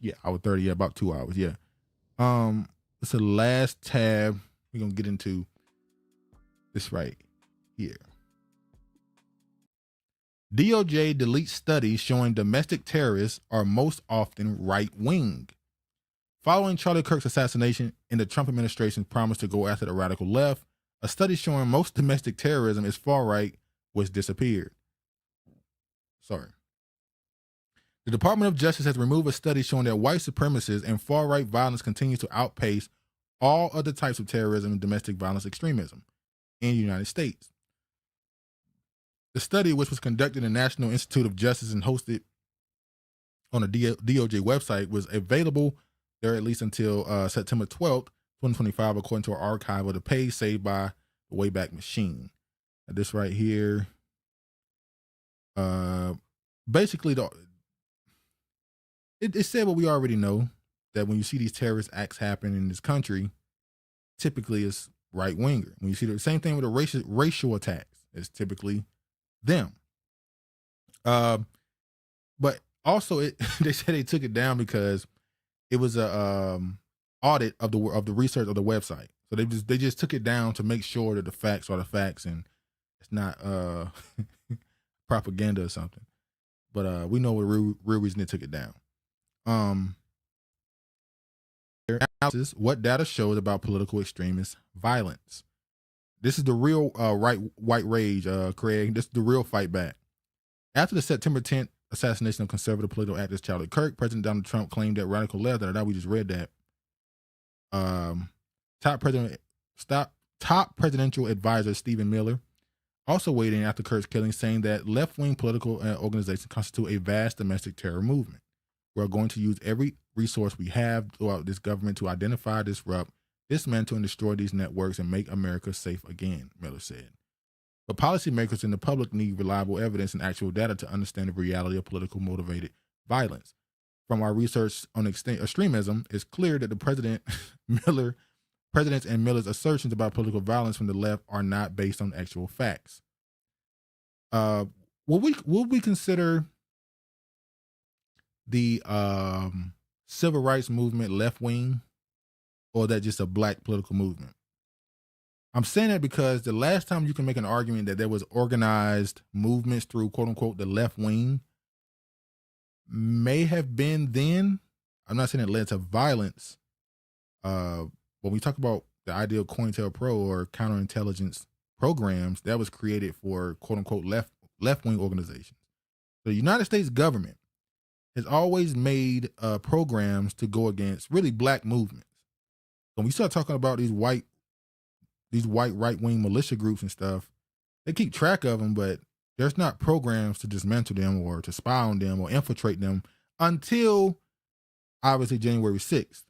Yeah, hour 30. Yeah, about 2 hours. Yeah. It's the last tab. We're gonna get into this right here. DOJ deletes studies showing domestic terrorists are most often right-wing. Following Charlie Kirk's assassination and the Trump administration's promise to go after the radical left, a study showing most domestic terrorism is far-right was disappeared. Sorry. The Department of Justice has removed a study showing that white supremacists and far-right violence continues to outpace all other types of terrorism and domestic violence extremism in the United States. The study, which was conducted in the National Institute of Justice and hosted on the DOJ website, was available there at least until September 12th, 2025, according to our archive of the page saved by the Wayback Machine. This right here, basically, it said what we already know, that when you see these terrorist acts happen in this country, typically it's right-winger. When you see the same thing with the racial attacks, it's typically them. But also they said they took it down because it was a audit of the research of the website. So they just took it down to make sure that the facts are the facts and it's not propaganda or something. But we know what real reason they took it down. Analysis, what data shows about political extremist violence. This is the real white rage, Craig. This is the real fight back. After the September 10th assassination of conservative political activist Charlie Kirk, President Donald Trump claimed that radical left, we just read that, top presidential advisor Stephen Miller also weighed in after Kirk's killing, saying that left-wing political organizations constitute a vast domestic terror movement. We're going to use every resource we have throughout this government to identify, disrupt, dismantle, and destroy these networks and make America safe again, Miller said. But policymakers and the public need reliable evidence and actual data to understand the reality of political motivated violence. From our research on extremism, it's clear that the President and Miller's assertions about political violence from the left are not based on actual facts. Will we consider the civil rights movement left wing, or that just a black political movement? I'm saying that because the last time you can make an argument that there was organized movements through quote unquote the left wing may have been then. I'm not saying it led to violence. When we talk about the idea of COINTELPRO or counterintelligence programs, that was created for quote unquote left wing organizations. The United States government has always made programs to go against really black movements. When we start talking about these white right-wing militia groups and stuff, they keep track of them, but there's not programs to dismantle them or to spy on them or infiltrate them until obviously January 6th.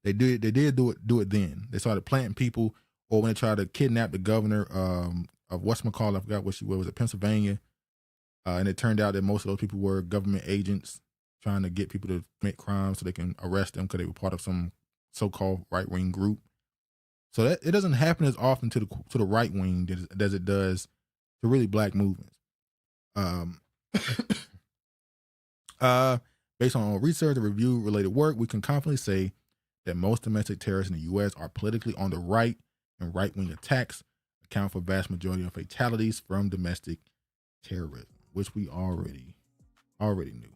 They did do it then. They started planting people, or when they tried to kidnap the governor of whatchamacallit, I forgot what was it, Pennsylvania. And it turned out that most of those people were government agents trying to get people to commit crimes so they can arrest them because they were part of some so-called right-wing group. So that it doesn't happen as often to the right wing as it does to really black movements. Based on research and review related work, we can confidently say that most domestic terrorists in the U.S. are politically on the right, and right-wing attacks account for vast majority of fatalities from domestic terrorism, which we already knew.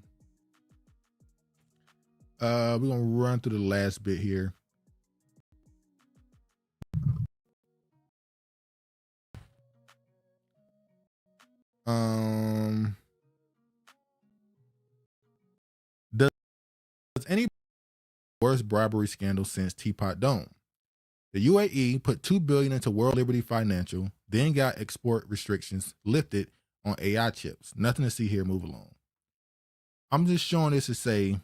We're gonna run through the last bit here. Does any worst bribery scandal since Teapot Dome? The UAE put $2 billion into World Liberty Financial, then got export restrictions lifted on AI chips. Nothing to see here. Move along. I'm just showing this to say,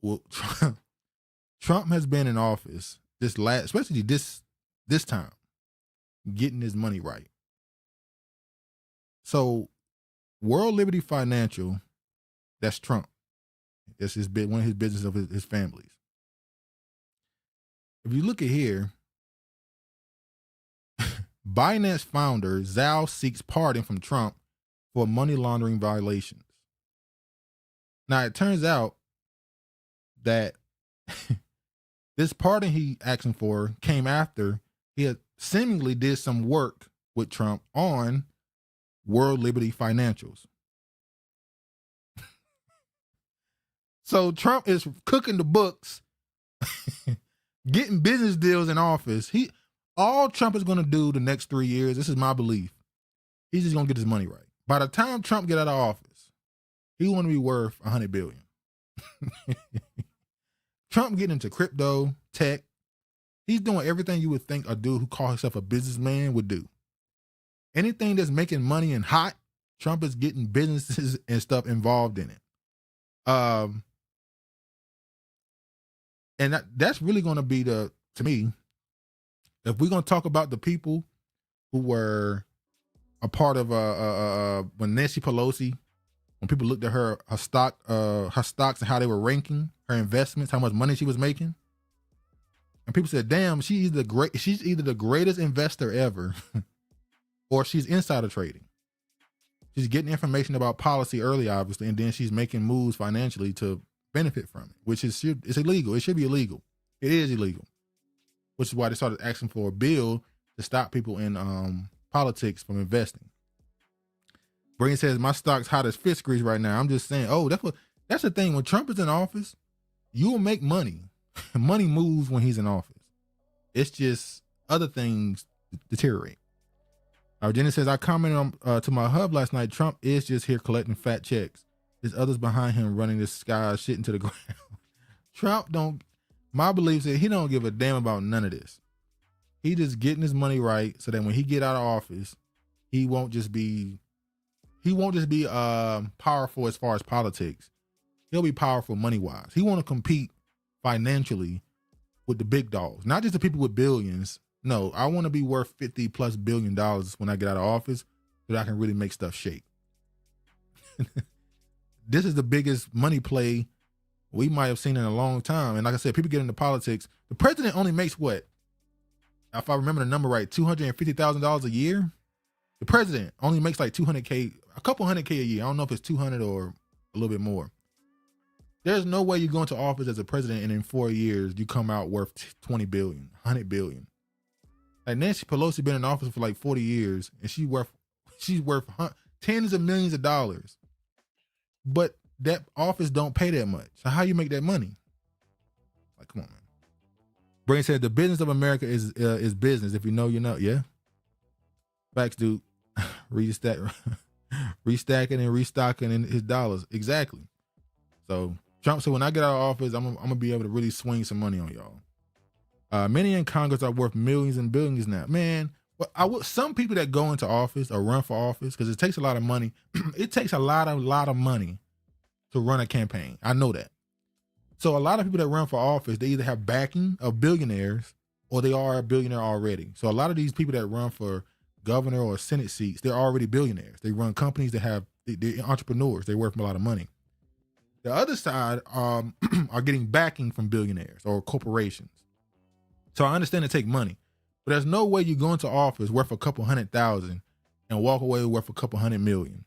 well, Trump has been in office especially this time, getting his money right. So, World Liberty Financial, that's Trump. That's one of his business of his family's. If you look at here, Binance founder Zhao seeks pardon from Trump for money laundering violations. Now, it turns out that this pardon he asking for came after he had seemingly did some work with Trump on World Liberty Financials. So Trump is cooking the books, getting business deals in office. All Trump is going to do the next 3 years, this is my belief, he's just going to get his money right. By the time Trump get out of office, he want to be worth $100 billion. Trump getting into crypto, tech. He's doing everything you would think a dude who calls himself a businessman would do. Anything that's making money and hot, Trump is getting businesses and stuff involved in it. And that's really going to be to me, if we're going to talk about the people who were a part of when Nancy Pelosi, when people looked at her stocks and how they were ranking her investments, how much money she was making, and people said, "Damn, she's either the greatest investor ever, or she's insider trading. She's getting information about policy early, obviously, and then she's making moves financially to benefit from it, which is it's illegal. It should be illegal. It is illegal, which is why they started asking for a bill to stop people in politics from investing." Brain says, "My stock's hot as fish grease right now." I'm just saying, that's the thing. When Trump is in office, you will make money. Money moves when he's in office. It's just other things deteriorate. Jenny says, "I commented on to my hub last night. Trump is just here collecting fat checks. There's others behind him running this sky shit into the ground." Trump my belief is he don't give a damn about none of this. He just getting his money right so that when he get out of office, he won't just be powerful as far as politics. He'll be powerful money-wise. He want to compete financially with the big dogs, not just the people with billions. No, I want to be worth $50+ billion when I get out of office so that I can really make stuff shake. This is the biggest money play we might have seen in a long time. And like I said, people get into politics. The president only makes what? If I remember the number right, $250,000 a year. The president only makes like $200K, a couple $100K a year. I don't know if it's 200 or a little bit more. There's no way you go into office as a president and in 4 years you come out worth $20 billion, $100 billion. Like Nancy Pelosi been in office for like 40 years and she's worth tens of millions of dollars. But that office don't pay that much. So how you make that money? Like, come on, man. Brain said the business of America is business. If you know, you know. Yeah. Facts, dude. Restacking and restocking in his dollars. Exactly. So Trump said, when I get out of office, I'm gonna be able to really swing some money on y'all. Many in Congress are worth millions and billions now. Man, some people that go into office or run for office, because it takes a lot of money. It takes a lot of money to run a campaign. I know that. So a lot of people that run for office, they either have backing of billionaires or they are a billionaire already. So a lot of these people that run for governor or Senate seats, they're already billionaires. They run companies that they're entrepreneurs. They're worth a lot of money. The other side are getting backing from billionaires or corporations. So I understand it take money, but there's no way you go into office worth a couple $100,000 and walk away worth a couple $100 million.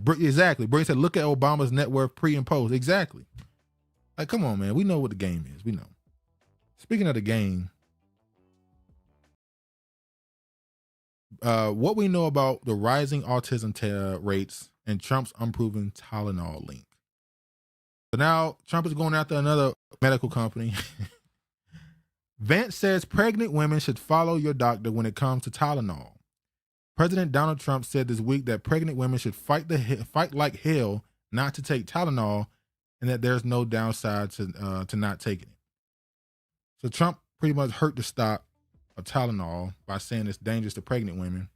Exactly. Brady said, look at Obama's net worth pre and post. Exactly. Like, come on, man. We know what the game is. We know. Speaking of the game, what we know about the rising autism rates and Trump's unproven Tylenol link. So now Trump is going after another medical company. Vance says pregnant women should follow your doctor when it comes to Tylenol. President Donald Trump said this week that pregnant women should fight like hell not to take Tylenol, and that there's no downside to not taking it. So Trump pretty much hurt the stock of Tylenol by saying it's dangerous to pregnant women.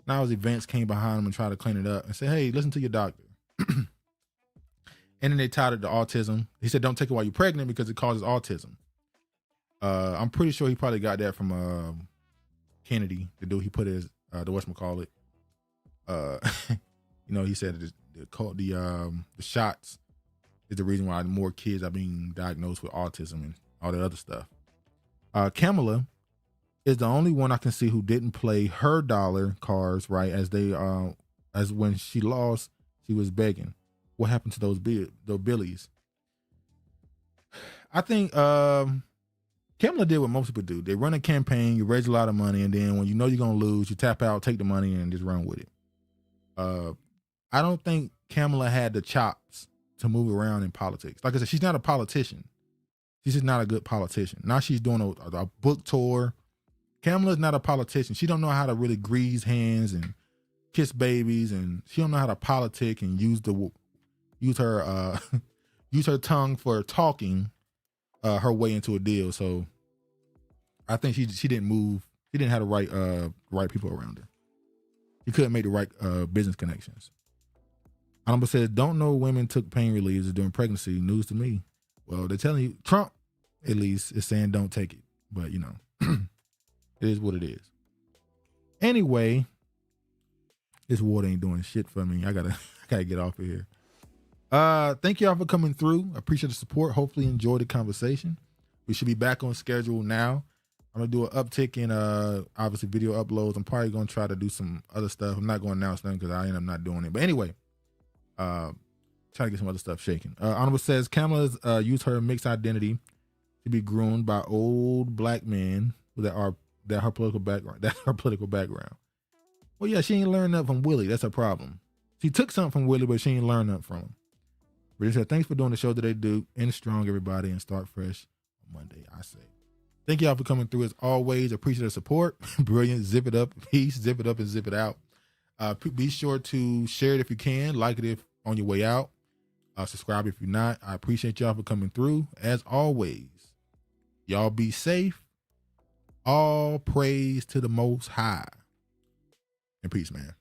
Now his events came behind him and tried to clean it up and say, hey, listen to your doctor. And then they tied it to autism. He said, don't take it while you're pregnant because it causes autism. I'm pretty sure he probably got that from Kennedy, the dude he put his, the whatchamacallit. He said the shots is the reason why more kids are being diagnosed with autism and all that other stuff. Kamala is the only one I can see who didn't play her dollar cards right as when she lost, she was begging. What happened to those billies? I think Kamala did what most people do. They run a campaign, you raise a lot of money, and then when you know you're gonna lose, you tap out, take the money, and just run with it. I don't think Kamala had the chops to move around in politics. Like I said, she's not a politician. She's just not a good politician. Now she's doing a book tour. Kamala's not a politician. She don't know how to really grease hands and kiss babies, and she don't know how to politic and use her tongue for talking her way into a deal. So I think she didn't move. She didn't have the right people around her. She couldn't make the right business connections. Honorable says, don't know women took pain relievers during pregnancy. News to me. Well, they're telling you, Trump at least is saying don't take it. But it is what it is. Anyway, this water ain't doing shit for me. I gotta get off of here. Thank y'all for coming through. I appreciate the support. Hopefully enjoy the conversation. We should be back on schedule now. I'm gonna do an uptick in obviously video uploads. I'm probably gonna try to do some other stuff. I'm not gonna announce them because I end up not doing it. But anyway, try to get some other stuff shaking. Honorable says Kamala's used her mixed identity to be groomed by old black men that her political background. That's her political background. Well, yeah, she ain't learned nothing from Willie. That's her problem. She took something from Willie, but she ain't learned nothing from him. But said, thanks for doing the show today, Duke. End strong, everybody, and start fresh on Monday, I say. Thank y'all for coming through as always. Appreciate the support. Brilliant. Zip it up. Peace. Zip it up and zip it out. Be sure to share it if you can. Like it if on your way out. Subscribe if you're not. I appreciate y'all for coming through. As always, y'all be safe. All praise to the Most High. And peace, man.